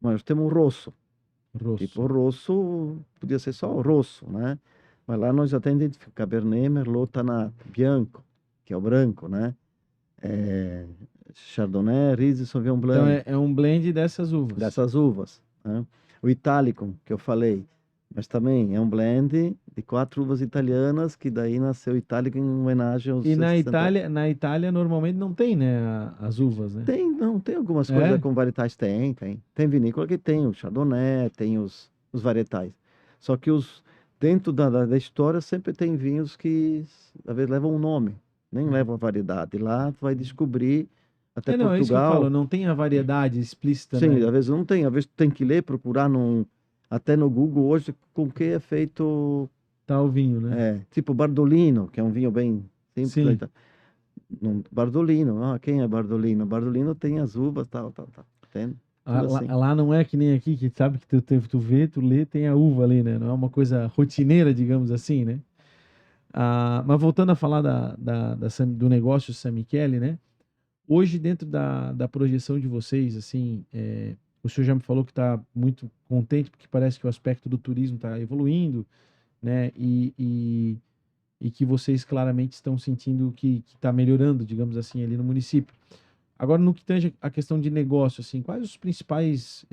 Nós temos o rosso, tipo, Rosso. o rosso podia ser só o rosso, né? Mas lá nós até identificamos Cabernet, Merlot, Tannat, Bianco, que é o branco, né? Chardonnay, Riesling, Sauvignon Então Blanc, é um blend dessas uvas. dessas uvas, né? O Italicum, que eu falei, mas também é um blend de 4 uvas italianas, que daí nasceu Italicum em homenagem aos E 60. Na Itália normalmente não tem, né, as uvas, né? Não, tem algumas coisas É? com varietais, tem. Tem vinícola que tem o Chardonnay, tem os varietais. Só que dentro da história sempre tem vinhos que às vezes levam um nome, nem levam a variedade. Lá tu vai descobrir, até Não, é isso que eu falo, Portugal, não tem a variedade explícita, sim, né? às vezes não tem, às vezes tu tem que ler, procurar até no Google hoje com que é feito, Tá o vinho, né? tipo Bardolino, que é um vinho bem simples. Sim. Bardolino, quem é Bardolino? Bardolino tem as uvas, tal, entende? Tudo assim. Lá não é que nem aqui, que sabe que tu vê, tu lê, tem a uva ali, né? Não é uma coisa rotineira, digamos assim, né? Mas voltando a falar do negócio San Michele, né? Hoje, dentro da projeção de vocês, assim, o senhor já me falou que está muito contente, porque parece que o aspecto do turismo está evoluindo, né? E que vocês claramente estão sentindo que está melhorando, digamos assim, ali no município. Agora, no que tange a questão de negócio, assim, quais os principais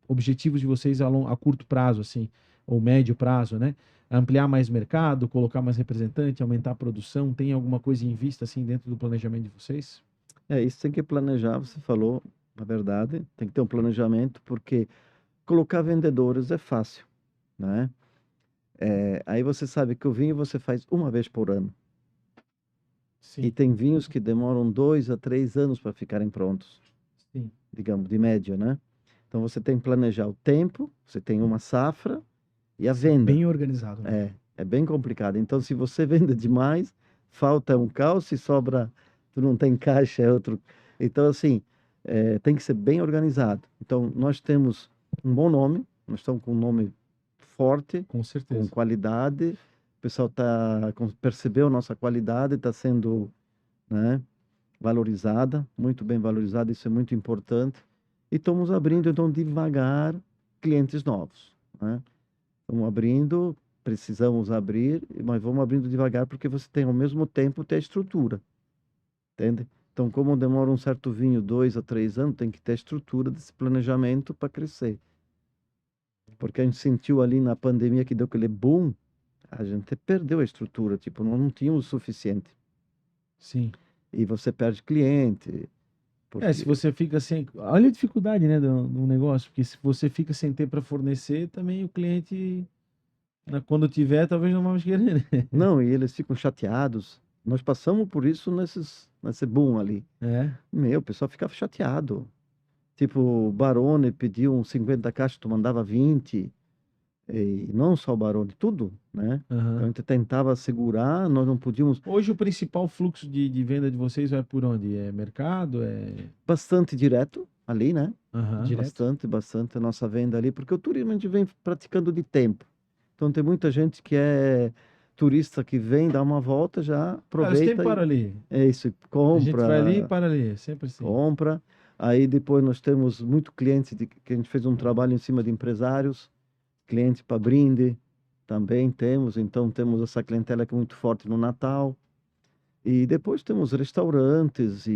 objetivos de vocês a curto prazo, assim, ou médio prazo, né? Ampliar mais mercado, colocar mais representante, aumentar a produção, tem alguma coisa em vista, assim, dentro do planejamento de vocês? Isso tem que planejar, você falou a verdade, tem que ter um planejamento, porque colocar vendedores é fácil, né? Aí você sabe que o vinho você faz uma vez por ano. E Sim, tem vinhos que demoram 2 a 3 anos para ficarem prontos, sim. digamos, de média, né? Então você tem que planejar o tempo, você tem uma safra e a venda. Bem organizado, né? É bem complicado. Então, se você vende demais, falta um caos, se sobra, tu não tem caixa, é outro. Então, assim, tem que ser bem organizado. Então, nós temos um bom nome, nós estamos com um nome forte, Com com certeza. qualidade. O pessoal percebeu nossa qualidade, está sendo, né, valorizada, muito bem valorizada, isso é muito importante. E estamos abrindo, então, devagar, clientes novos, né? Estamos abrindo, precisamos abrir, mas vamos abrindo devagar porque você tem ao mesmo tempo ter a estrutura, entende? Então, como demora um certo vinho 2 a 3 anos, tem que ter a estrutura desse planejamento para crescer. Porque a gente sentiu ali na pandemia que deu aquele boom, a gente perdeu a estrutura, tipo, nós não tínhamos o suficiente. Sim. E você perde cliente, Se porque você fica sem. Olha a dificuldade, né, do negócio, porque se você fica sem ter para fornecer, também o cliente, quando tiver, talvez não vamos querer, né? não, e eles ficam chateados. Nós passamos por isso nesse boom ali. É. Meu, o pessoal ficava chateado. Tipo, o Barone pediu uns 50 caixas, tu mandava 20, e não só o Barone, tudo, né? Então a Aham. gente tentava segurar, nós não podíamos. Hoje o principal fluxo de venda de vocês vai por onde? É mercado? Bastante direto ali, né? Aham. Direto. Bastante a nossa venda ali, porque o turismo a gente vem praticando de tempo. Então tem muita gente que é turista que vem, dá uma volta, já Ah, eu sempre aproveita paro e ali. é isso, A gente vai ali e compra, para ali. É sempre assim. compra. Aí depois nós temos muito cliente que a gente fez um trabalho em cima de empresários, cliente para brinde, também temos. Então temos essa clientela que é muito forte no Natal. E depois temos restaurantes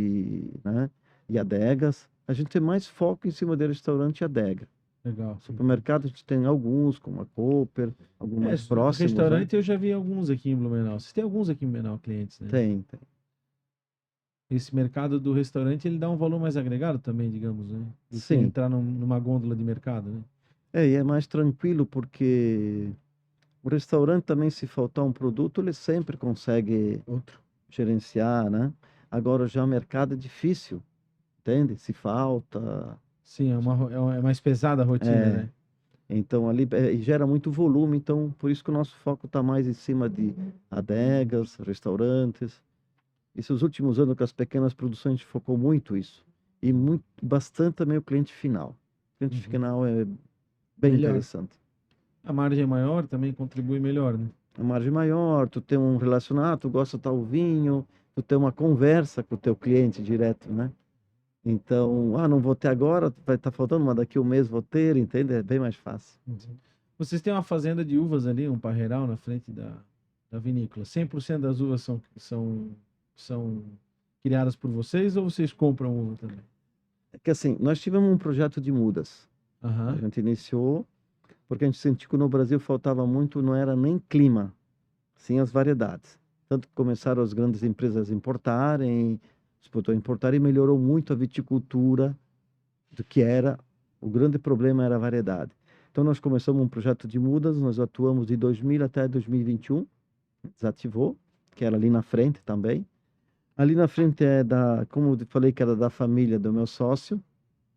né, e adegas. A gente tem mais foco em cima de restaurante e adega. Legal. Supermercado a gente tem alguns, como a Cooper, alguns mais próximos, né? Restaurante eu já vi alguns aqui em Blumenau. Vocês têm alguns aqui em Blumenau, clientes, né? Tem, tem. Esse mercado do restaurante, ele dá um valor mais agregado também, digamos, né? Do que Sim. entrar numa gôndola de mercado, né? E é mais tranquilo porque o restaurante também, se faltar um produto, ele sempre consegue Outro. gerenciar, né? Agora já o mercado é difícil, entende? Se falta, Sim, é mais pesada a rotina, é, né? então ali e gera muito volume, então por isso que o nosso foco está mais em cima de adegas, restaurantes. Esses últimos anos com as pequenas produções a gente focou muito isso. E muito, bastante também o cliente final. O cliente Uhum. final é bem Melhor. interessante. A margem é maior também contribui melhor, né? A margem maior, tu tem um relacionamento, tu gosta de tal vinho, tu tem uma conversa com o teu cliente direto, né? Então, não vou ter agora, vai estar faltando, mas daqui um mês vou ter, entende? É bem mais fácil. Vocês têm uma fazenda de uvas ali, um parreiral na frente da vinícola. 100% das uvas são criadas por vocês ou vocês compram uva também? É que assim, nós tivemos um projeto de mudas. A Aham. gente iniciou, porque a gente sentiu que no Brasil faltava muito, não era nem clima, sim as variedades. Tanto que começaram as grandes empresas a importarem, exportou a importar e melhorou muito a viticultura do que era. O grande problema era a variedade. Então nós começamos um projeto de mudas, nós atuamos de 2000 até 2021, desativou, que era ali na frente também. Ali na frente como eu falei que era da família do meu sócio,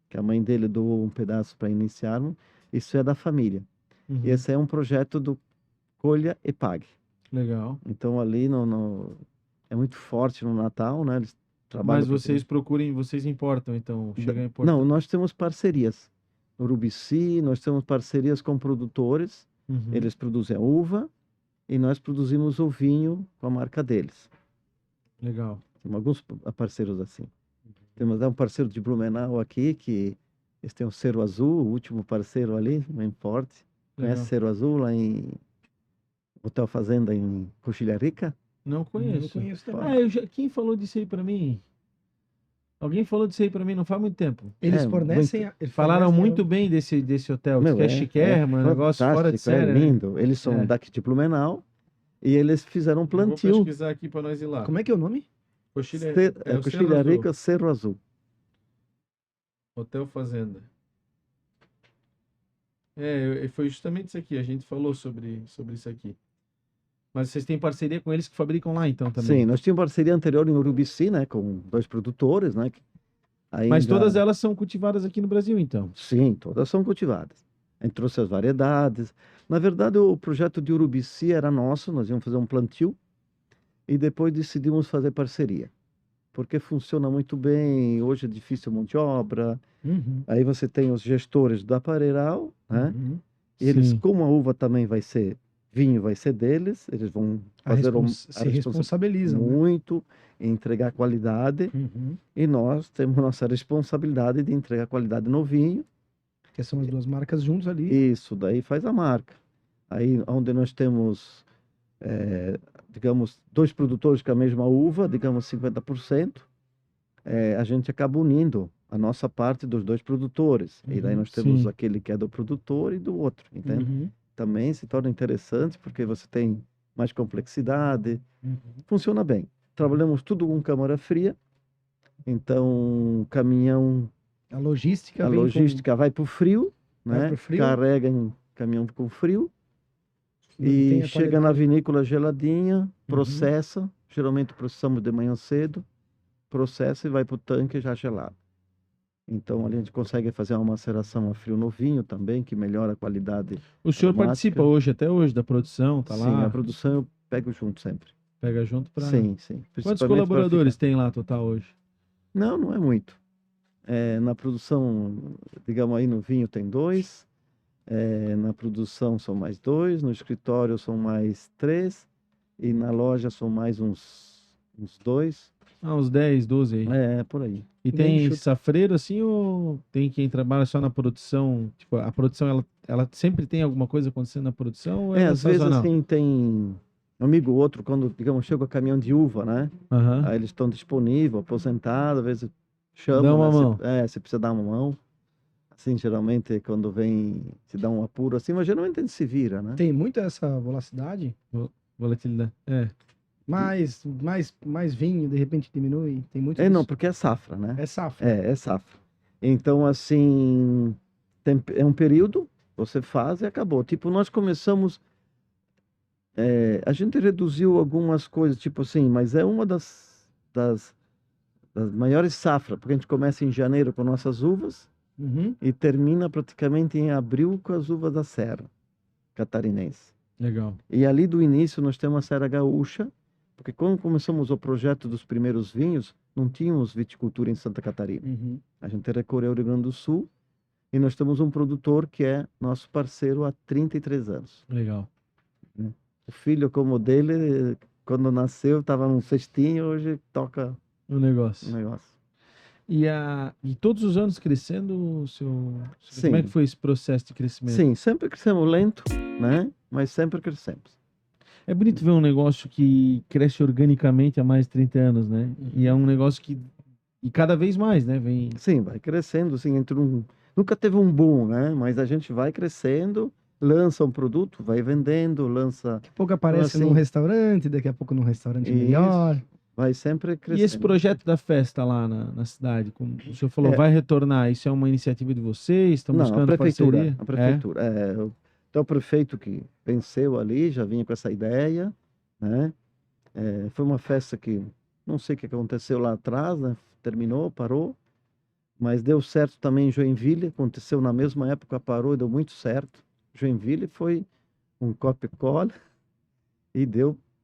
que a mãe dele doou um pedaço para iniciarmos, isso é da família. E Uhum. esse é um projeto do Colha e Pague. Legal. Então ali é muito forte no Natal, né? Eles trabalham Mas para vocês importam, então, chega a importar. Não, nós temos parcerias. No Urubici, nós temos parcerias com produtores, Uhum. eles produzem a uva e nós produzimos o vinho com a marca deles. Legal. Temos alguns parceiros assim. Temos um parceiro de Blumenau aqui que Eles têm o Cerro Azul, o último parceiro ali, bem forte. Conhece Legal. Cerro Azul lá em Hotel Fazenda em Coxilha Rica? Não Eu conheço. conheço também. Ah, quem falou disso aí pra mim? Alguém falou disso aí pra mim não faz muito tempo. Eles É, fornecem. Eles Falaram fornecem- muito bem desse hotel. Diz Meu, que é chiquérrimo, é um negócio fora de fantástico, série, é né? lindo. Eles são É. daqui de Blumenau e eles fizeram um Eu vou plantio. pesquisar aqui pra nós ir lá. Como é que é o nome? Coxilha, É o Cerro Coxilha Azul. Rica, Cerro Azul. Hotel Fazenda. Foi justamente isso aqui. A gente falou sobre isso aqui. Mas vocês têm parceria com eles que fabricam lá, então, também? Sim, nós tínhamos parceria anterior em Urubici, né, com 2 produtores, né? Mas Ainda- todas elas são cultivadas aqui no Brasil, então? Sim, todas são cultivadas. A gente trouxe as variedades. Na verdade, o projeto de Urubici era nosso, nós íamos fazer um plantio e depois decidimos fazer parceria. Porque funciona muito bem, hoje é difícil mão de obra, Uhum. aí você tem os gestores do Apareiral, né? Uhum. E eles, Sim. como a uva também vai ser, vinho vai ser deles, eles vão fazer Se responsabilizam. Né? muito em entregar qualidade, Uhum. e nós temos nossa responsabilidade de entregar qualidade no vinho. Que são as duas marcas juntos ali. Isso daí faz a marca. Aí onde nós temos, digamos, 2 produtores com a mesma uva, digamos 50%, a gente acaba unindo a nossa parte dos 2 produtores. E daí Uhum, nós temos sim. aquele que é do produtor e do outro, entende? Uhum. Também se torna interessante porque você tem mais complexidade. Uhum. Funciona bem. Trabalhamos tudo com câmara fria, então o caminhão, A logística a vem logística vai para o frio, Vai né? pro frio. Carrega em caminhão com frio mantém e a chega na qualidade. vinícola geladinha, processa. Geralmente processamos de manhã cedo, processa e vai para o tanque já gelado. Então ali a gente consegue fazer uma maceração a frio no vinho também, que melhora a qualidade. O senhor aromática. participa hoje, até hoje, da produção, tá Sim, lá? a produção eu pego junto sempre. Pega junto pra... Sim, sim. Quantos Principalmente para colaboradores tem lá total hoje? Não, não é muito. Na produção, digamos aí no vinho tem 2, na produção são mais 2, no escritório são mais 3 e na loja são mais uns 2. Ah, uns 10, 12 aí. Por aí. E Bem tem enxuto. safreiro assim ou tem quem trabalha só na produção? Tipo, a produção ela sempre tem alguma coisa acontecendo na produção ou ela é Às vezes sazonal? assim tem um amigo ou outro, quando, digamos, chega o caminhão de uva, né? Aham. Aí eles estão disponíveis, aposentados, às vezes chamam, Dá uma né? mão. Você precisa dar uma mão. Assim, geralmente, quando vem, se dá um apuro assim, mas geralmente a gente se vira, né? Tem muito essa volatilidade. Volatilidade. Mais vinho, de repente diminui. Tem muito Não, disso. porque é safra, né? É safra. É safra. Então, assim, é um período, você faz e acabou. Tipo, nós começamos, a gente reduziu algumas coisas, tipo assim, mas é uma das maiores safras, porque a gente começa em janeiro com nossas uvas Uhum. e termina praticamente em abril com as uvas da Serra Catarinense. Legal. E ali do início nós temos a Serra Gaúcha, porque quando começamos o projeto dos primeiros vinhos, não tínhamos viticultura em Santa Catarina. Uhum. A gente recorreu ao Rio Grande do Sul e nós temos um produtor que é nosso parceiro há 33 anos. Legal. O filho como o dele, quando nasceu, estava num cestinho, hoje toca O negócio. o negócio. E todos os anos crescendo, como é que Sim. foi esse processo de crescimento? Sim, sempre crescemos lento, né? Mas sempre crescemos. É bonito ver um negócio que cresce organicamente há mais de 30 anos, né? E é um negócio que... E cada vez mais, né? Vem... Sim, vai crescendo, assim, nunca teve um boom, né? Mas a gente vai crescendo, lança um produto, vai vendendo, lança... Daqui a pouco aparece assim, num restaurante, daqui a pouco num restaurante melhor. Vai sempre crescendo. E esse projeto da festa lá na cidade, como o senhor falou, vai retornar, isso é uma iniciativa de vocês? Estão Não, buscando a prefeitura. parceria? A prefeitura. Então o prefeito que venceu ali, já vinha com essa ideia, né? Foi uma festa que, não sei o que aconteceu lá atrás, né? Terminou, parou, mas deu certo também em Joinville, aconteceu na mesma época, parou e deu muito certo. Joinville foi um copia-cola e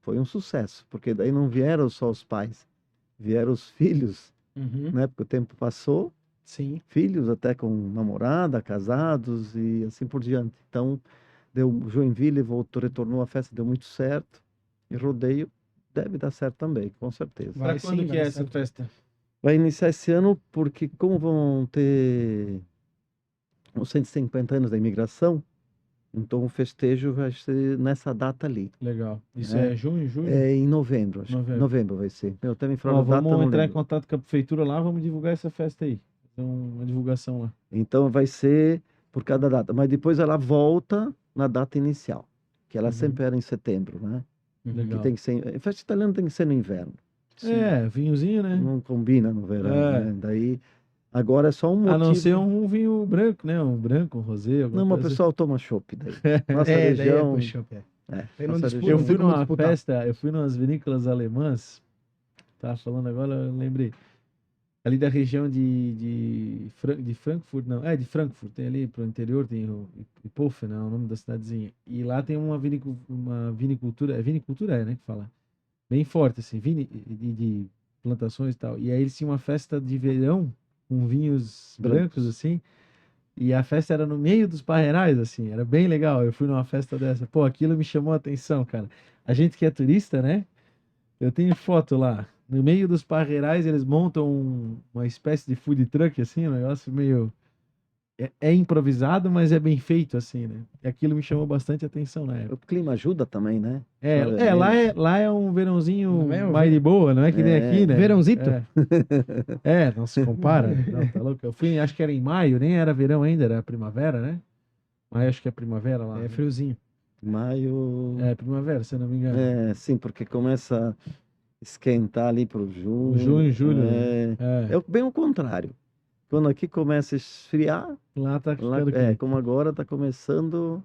foi um sucesso, porque daí não vieram só os pais, vieram os filhos, Uhum. né? Porque o tempo passou, Sim. filhos até com namorada, casados e assim por diante. Então, Joinville retornou a festa, deu muito certo, e Rodeio deve dar certo também, com certeza. Vai Para sim, quando vai que é dar essa certo. festa? Vai iniciar esse ano porque como vão ter os 150 anos da imigração. Então o festejo vai ser nessa data ali. Legal. Isso É. é junho, julho? É em novembro, acho. Novembro. Novembro vai ser. Eu até me Ó, falaram a data, vamos não entrar em lembro. contato com a prefeitura lá, vamos divulgar essa festa aí. Fazer uma divulgação lá. Então vai ser por cada data. Mas depois ela volta na data inicial, que ela Uhum. sempre era em setembro, né? Que Legal. tem que ser... Festa italiana tem que ser no inverno. É, vinhozinho, né? Não combina no verão, É. né? Daí, agora é só um A não motivo. ser um vinho branco, né? Um branco, um rosé, alguma Não, mas o coisa. pessoal toma chopp daí. Nossa É, daí é região... puxa, pé. É, Aí não nossa disputa, região- Eu não fui tem como numa disputar. festa, eu fui numas vinícolas alemãs, tava falando agora, eu lembrei. Ali da região de Frankfurt, não, de Frankfurt, tem ali pro interior, tem o Iphofen, né, o nome da cidadezinha. E lá tem uma vinicultura, vinicultura, né, que fala, bem forte, assim, de plantações e tal. E aí eles tinham uma festa de verão com vinhos brancos, assim, e a festa era no meio dos parreirais, assim, era bem legal. Eu fui numa festa dessa. Pô, aquilo me chamou a atenção, cara. A gente que é turista, né? Eu tenho foto lá. No meio dos parreirais, eles montam uma espécie de food truck, assim, um negócio meio. É improvisado, mas é bem feito, assim, né? E aquilo me chamou bastante atenção na época. O clima ajuda também, né? Lá é um verãozinho Não é um mais de boa, não é que nem É. aqui, né? Verãozito? Não se compara. Não, tá louco? Eu fui, acho que era em maio, nem era verão ainda, era primavera, né? Maio acho que é primavera lá. É né? friozinho. Maio... É primavera, se eu não me engano. É, sim, porque começa a esquentar ali pro junho. Junho, julho. É, É. bem o contrário. Quando aqui começa a esfriar, Lá tá lá, ficando quente. como agora tá começando,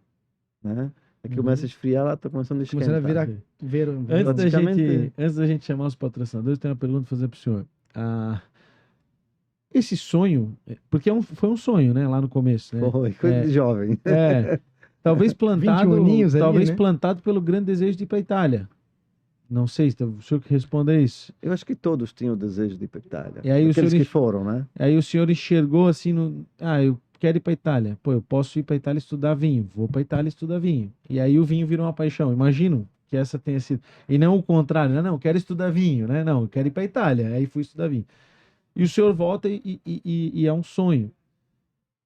né? Aqui Uhum. começa a esfriar, lá tá começando a esquentar. Começando a virar verão. Praticamente- Antes da gente chamar os patrocinadores, tem uma pergunta pra fazer pro senhor. Esse sonho, porque foi um sonho, né, lá no começo, né? Foi, coisa É. de jovem. Talvez plantado, 21 aninhos ali, talvez né? plantado pelo grande desejo de ir pra Itália. Não sei se o senhor que responda isso. Eu acho que todos tinham o desejo de ir para Itália. E aí o Aqueles senhor que foram, né? Aí o senhor enxergou assim eu quero ir para Itália. Pô, eu posso ir para Itália estudar vinho. Vou para Itália estudar vinho. E aí o vinho virou uma paixão. Imagino que essa tenha sido. E não o contrário, né? Não, eu quero estudar vinho, né? Não, eu quero ir para Itália. Aí fui estudar vinho. E o senhor volta e é um sonho.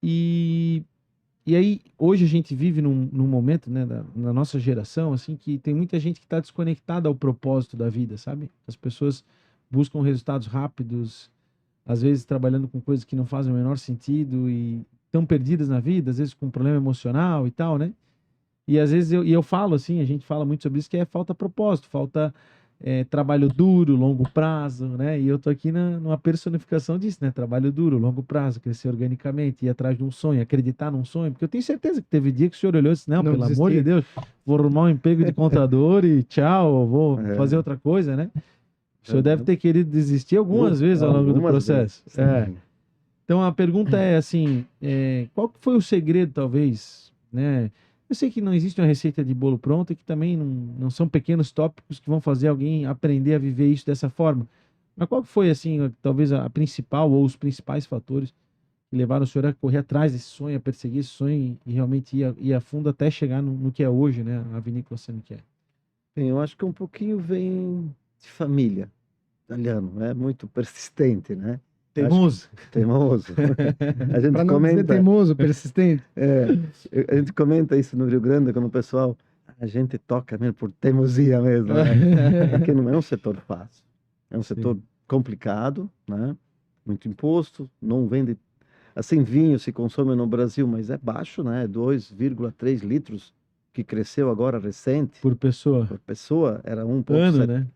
E aí, hoje a gente vive num momento, né, na nossa geração, assim, que tem muita gente que está desconectada ao propósito da vida, sabe? As pessoas buscam resultados rápidos, às vezes trabalhando com coisas que não fazem o menor sentido e estão perdidas na vida, às vezes com um problema emocional e tal, né? E às vezes eu falo assim, a gente fala muito sobre isso, que é falta propósito, falta trabalho duro, longo prazo, né? E eu tô aqui numa personificação disso, né? Trabalho duro, longo prazo, crescer organicamente, ir atrás de um sonho, acreditar num sonho, porque eu tenho certeza que teve dia que o senhor olhou e disse, não, Não pelo amor de desistir. Deus, vou arrumar um emprego de contador e tchau, vou É. fazer outra coisa, né? O senhor É. deve ter querido desistir algumas vezes ao longo do Algumas processo. vezes, É. sim. Então a pergunta é assim, qual que foi o segredo, talvez, né? Eu sei que não existe uma receita de bolo pronta e que também não são pequenos tópicos que vão fazer alguém aprender a viver isso dessa forma. Mas qual que foi, assim, talvez a principal ou os principais fatores que levaram o senhor a correr atrás desse sonho, a perseguir esse sonho e realmente ir a fundo até chegar no que é hoje, né? A Vinícola Saniquer. Bem, eu acho que um pouquinho vem de família. Italiano, é muito persistente, né? Teimoso. Teimoso. A gente Pra não dizer comenta, teimoso, persistente. a gente comenta isso no Rio Grande quando o pessoal, a gente toca mesmo por teimosia mesmo, né? Porque não é um setor fácil. É um setor complicado, né? Muito imposto, não vende. Assim, vinho se consome no Brasil, mas é baixo, né? 2,3 litros, que cresceu agora recente Por pessoa. por pessoa, era 1,7. Ano, né?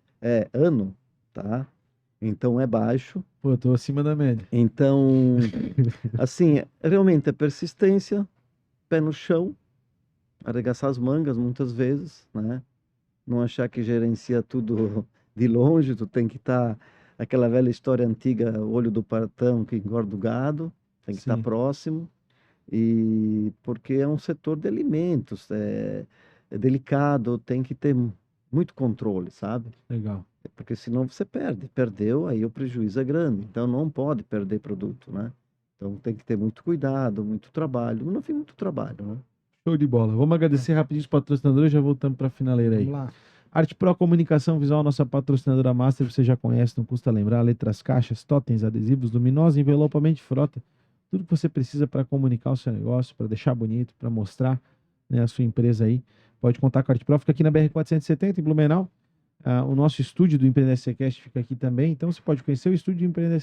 Ano, tá? Então é baixo. Pô, eu tô acima da média. Então, assim, realmente é persistência, pé no chão, arregaçar as mangas muitas vezes, né? Não achar que gerencia tudo de longe, tu tem que estar, aquela velha história antiga, olho do partão que engorda o gado, tem que estar Sim. próximo, e porque é um setor de alimentos, é delicado, tem que ter muito controle, sabe? Legal. Porque senão você perde. Perdeu, aí o prejuízo é grande. Então não pode perder produto, né? Então tem que ter muito cuidado, muito trabalho. No fim, muito trabalho, né? Show de bola. Vamos agradecer rapidinho os patrocinadores, já voltamos para a finaleira aí. Vamos lá. Arte Pro Comunicação Visual, nossa patrocinadora master, você já conhece, não custa lembrar. Letras, caixas, totens, adesivos, luminosa, envelopamento de frota. tudo que você precisa para comunicar o seu negócio, para deixar bonito, para mostrar, né, a sua empresa aí. Pode contar com a Arte Pro, fica aqui na BR-470, em Blumenau. O nosso estúdio do Empreender Cast fica aqui também, então você pode conhecer o estúdio de Empreender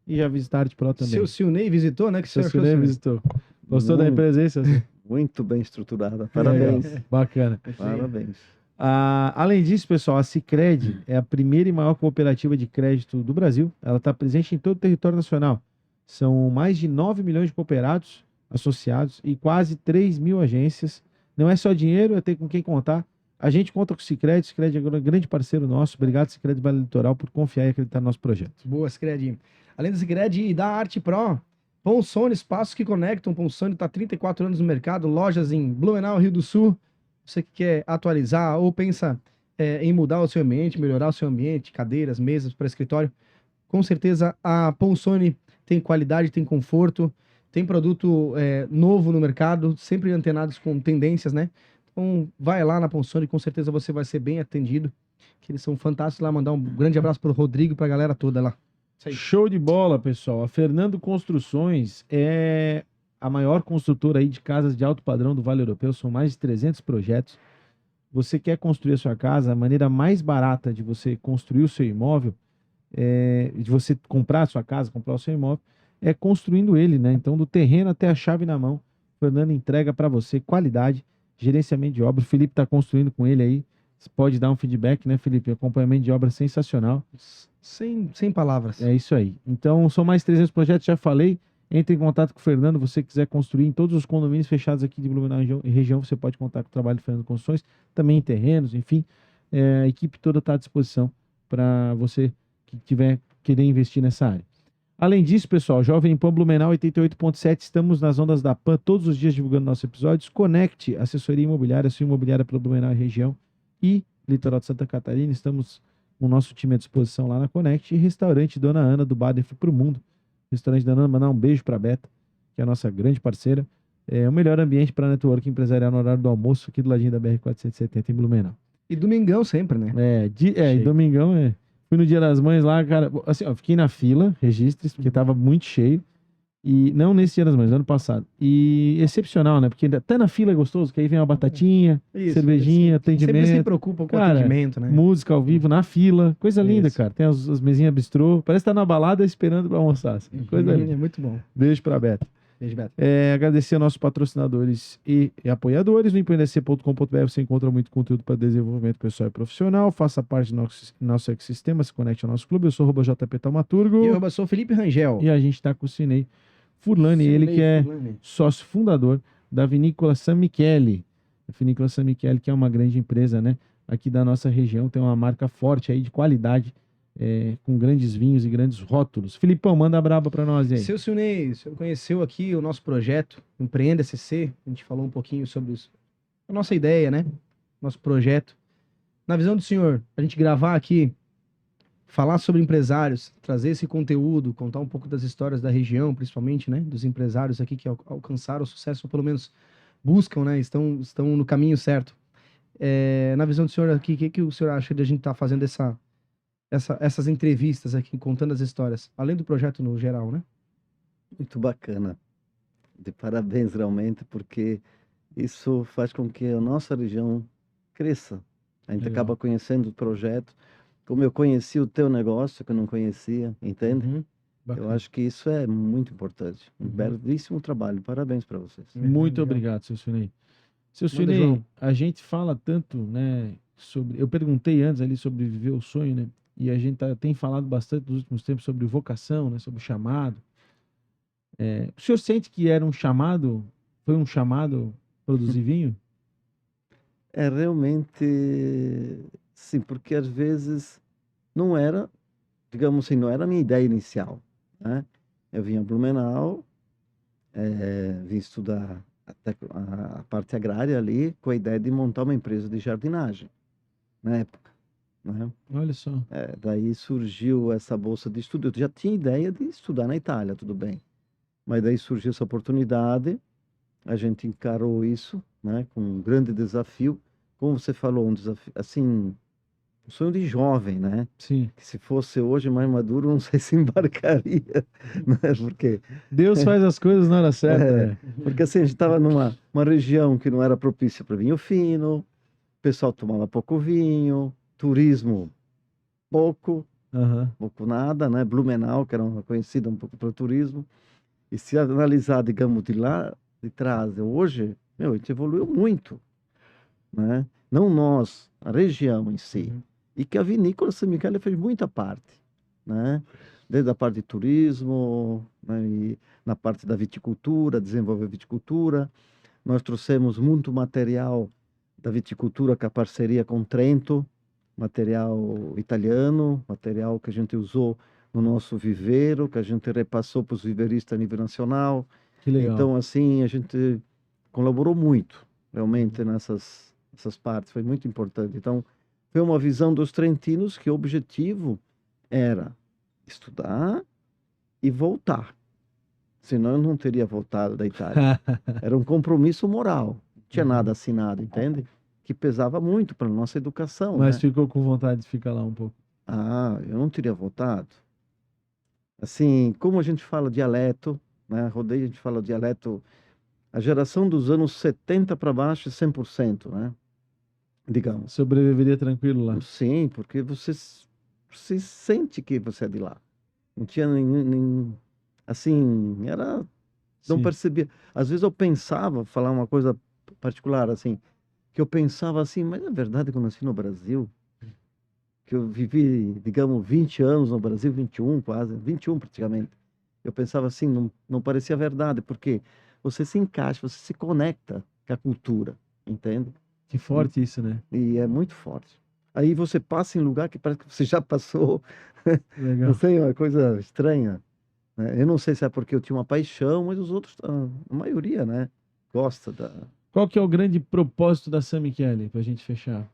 e já visitar a Arte Pro também. Seu Silney visitou, né? Que Seu Silney visitou. Gostou da empresa aí, seu Silney? Muito bem estruturada. Parabéns. Bacana. Parabéns. Além disso, pessoal, a Sicredi é a primeira e maior cooperativa de crédito do Brasil. Ela está presente em todo o território nacional. São mais de 9 milhões de cooperados associados e quase 3 mil agências. Não é só dinheiro, é ter com quem contar. A gente conta com o Sicredi. Sicredi é um grande parceiro nosso. Obrigado, Sicredi Vale Litoral, por confiar e acreditar no nosso projeto. Boa, Sicredi. Além do Sicredi e da Arte Pro, Ponsone, espaços que conectam. Ponsone está há 34 anos no mercado, lojas em Blumenau, Rio do Sul. Você que quer atualizar ou pensa em mudar o seu ambiente, melhorar o seu ambiente, cadeiras, mesas para escritório, com certeza a Ponsone tem qualidade, tem conforto, tem produto novo no mercado, sempre antenados com tendências, né? Então vai lá na Ponsone, com certeza você vai ser bem atendido, que eles são fantásticos lá. Mandar um grande abraço para o Rodrigo e para a galera toda lá. Show de bola, pessoal. A Fernando Construções é a maior construtora aí de casas de alto padrão do Vale Europeu. São mais de 300 projetos. Você quer construir a sua casa, a maneira mais barata de você construir o seu imóvel, de você comprar a sua casa, comprar o seu imóvel, é construindo ele, né? Então, do terreno até a chave na mão, Fernando entrega para você qualidade, gerenciamento de obra. O Felipe está construindo com ele aí. Você pode dar um feedback, né, Felipe? Acompanhamento de obra sensacional. Sem palavras. É isso aí. Então, são mais 300 projetos, já falei. Entre em contato com o Fernando, você quiser construir em todos os condomínios fechados aqui de Blumenau e região, você pode contar com o trabalho do Fernando Construções, também em terrenos, enfim. A equipe toda está à disposição para você que tiver querer investir nessa área. Além disso, pessoal, Jovem Pan Blumenau 88.7, estamos nas ondas da Pan todos os dias divulgando nossos episódios. Conecte Assessoria Imobiliária, sua imobiliária para Blumenau e região e Litoral de Santa Catarina. Estamos com o nosso time à disposição lá na Conecte. E Restaurante Dona Ana do Baden para o Mundo. Restaurante Dona Ana, mandar um beijo para a Beta, que é a nossa grande parceira. É o melhor ambiente para network empresarial no horário do almoço, aqui do ladinho da BR-470 em Blumenau. E domingão sempre, né? E domingão fui no Dia das Mães lá, cara. Assim, ó, fiquei na fila, registres, porque tava muito cheio. E não nesse Dia das Mães, ano passado. E excepcional, né? Porque até na fila é gostoso, que aí vem uma batatinha, cervejinha, atendimento. Sempre se preocupa com o atendimento, né? Música ao vivo na fila. Coisa linda, cara. Tem as mesinhas bistrô. Parece que tá na balada esperando pra almoçar. Assim. Coisa linda. É muito bom. Beijo pra Beto. Beijo, Beto. Agradecer a nossos patrocinadores e apoiadores. No empreendec.com.br você encontra muito conteúdo para desenvolvimento pessoal e profissional. Faça parte do nosso ecossistema, se conecte ao nosso clube. Eu sou o JP Taumaturgo. E eu sou Felipe Rangel. E a gente está com o Sinei Furlani, ele que é sócio fundador da Vinícola San Michele. A Vinícola San Michele, que é uma grande empresa, né, aqui da nossa região, tem uma marca forte aí de qualidade, com grandes vinhos e grandes rótulos. Filipão, manda a braba para nós aí. Seu Silney, o senhor conheceu aqui o nosso projeto, Empreenda SC, a gente falou um pouquinho sobre a nossa ideia, né, nosso projeto. Na visão do senhor, a gente gravar aqui, falar sobre empresários, trazer esse conteúdo, contar um pouco das histórias da região, principalmente, né, dos empresários aqui que alcançaram o sucesso, ou pelo menos buscam, né, estão no caminho certo. Na visão do senhor aqui, o que o senhor acha de a gente estar fazendo essas entrevistas aqui, contando as histórias, além do projeto no geral, né? Muito bacana. De parabéns, realmente, porque isso faz com que a nossa região cresça. A gente acaba conhecendo o projeto, como eu conheci o teu negócio, que eu não conhecia, entende? Eu acho que isso é muito importante. Um belíssimo trabalho. Parabéns para vocês. Muito obrigado, seu Silnei. Seu Silnei, a gente fala tanto, né, sobre... Eu perguntei antes ali sobre viver o sonho, né? E a gente tem falado bastante nos últimos tempos sobre vocação, né, sobre chamado. O senhor sente que era um chamado, foi um chamado produzir vinho? Realmente, sim, porque às vezes não era, digamos assim, não era a minha ideia inicial, né? Eu vim a Blumenau, vim estudar até a parte agrária ali, com a ideia de montar uma empresa de jardinagem, na época, né? Olha só. Daí surgiu essa bolsa de estudo. Eu já tinha ideia de estudar na Itália, tudo bem. Mas daí surgiu essa oportunidade, a gente encarou isso, né, com um grande desafio. Como você falou, um desafio, assim, um sonho de jovem, né? Sim. Que se fosse hoje mais maduro, não sei se embarcaria, né? Deus faz as coisas na hora certa, né? Porque assim, a gente estava numa região que não era propícia para vinho fino, o pessoal tomava pouco vinho, turismo pouco nada, né? Blumenau, que era uma conhecida um pouco pelo turismo. E se analisar, digamos, de lá de trás, hoje, a gente evoluiu muito, né? Não nós, a região em si. E que a vinícola San Michele fez muita parte, né? Desde a parte de turismo, né? E na parte da viticultura, desenvolver viticultura. Nós trouxemos muito material da viticultura com a parceria com Trento, material italiano, material que a gente usou no nosso viveiro, que a gente repassou para os viveiristas a nível nacional. Que legal. Então, assim, a gente colaborou muito, realmente, nessas partes. Foi muito importante. Então, foi uma visão dos trentinos que o objetivo era estudar e voltar. Senão eu não teria voltado da Itália. Era um compromisso moral. Não tinha nada assinado, entende? Que pesava muito para a nossa educação. Mas né? ficou com vontade de ficar lá um pouco. Ah, eu não teria voltado. Assim, como a gente fala dialeto, né? Rodeio, a gente fala dialeto. A geração dos anos 70 para baixo é 100%, né? Digamos. Sobreviveria tranquilo lá. Sim, porque você sente que você é de lá. Não tinha nenhum assim, não Sim. percebia. Às vezes eu pensava, falar uma coisa particular, assim, que eu pensava assim, mas é verdade que eu nasci no Brasil, que eu vivi, digamos, 20 anos no Brasil, 21 quase, 21 praticamente. Eu pensava assim, não parecia verdade, porque você se encaixa, você se conecta com a cultura, entende? Que forte isso, né? E é muito forte. Aí você passa em lugar que parece que você já passou. Legal. Não sei, é uma coisa estranha. Né? Eu não sei se é porque eu tinha uma paixão, mas os outros, a maioria, né? Gosta da... Qual que é o grande propósito da San Michele, pra gente fechar?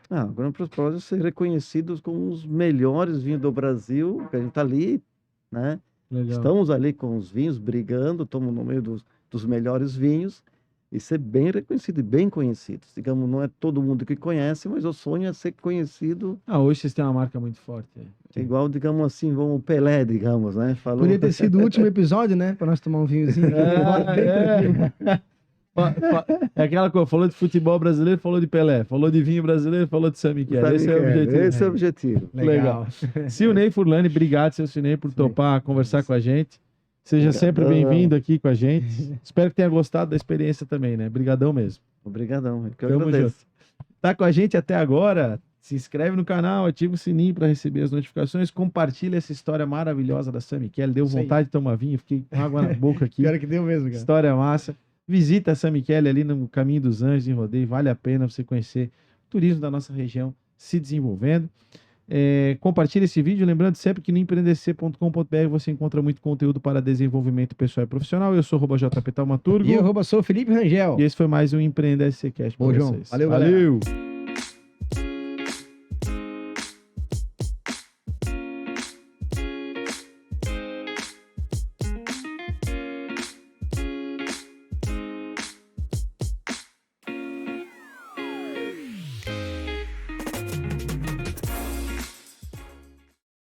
o grande propósito é ser reconhecidos como os melhores vinhos do Brasil, que a gente está ali, né? Legal. Estamos ali com os vinhos, brigando, estamos no meio dos melhores vinhos, e ser bem reconhecido e bem conhecidos. Digamos, não é todo mundo que conhece, mas o sonho é ser conhecido. Hoje vocês têm uma marca muito forte. Igual, digamos assim, vamos Pelé, digamos, né? Falou... Podia ter sido o último episódio, né? Para nós tomar um vinhozinho. É aquela coisa, falou de futebol brasileiro, falou de Pelé, falou de vinho brasileiro, falou de San Michele. Esse é o objetivo. Esse é o objetivo. Legal. Silnei Furlani, obrigado, seu Silnei, por topar conversar com a gente. Seja sempre bem-vindo aqui com a gente. Espero que tenha gostado da experiência também, né? Obrigadão mesmo. Obrigadão. Que eu Tamo agradeço. junto. Tá com a gente até agora? Se inscreve no canal, ativa o sininho para receber as notificações, compartilha essa história maravilhosa da San Michele. Deu vontade de tomar vinho, fiquei com água na boca aqui. Pior que deu mesmo, cara. História massa. Visita a San Michele ali no Caminho dos Anjos, em Rodeio. Vale a pena você conhecer o turismo da nossa região se desenvolvendo. Compartilhe esse vídeo, lembrando sempre que no empreendec.com.br você encontra muito conteúdo para desenvolvimento pessoal e profissional. Eu sou o JP Taumaturgo. E eu sou o Felipe Rangel. E esse foi mais um Empreender SC Cast. Bom, João. Vocês. Valeu, galera. Valeu.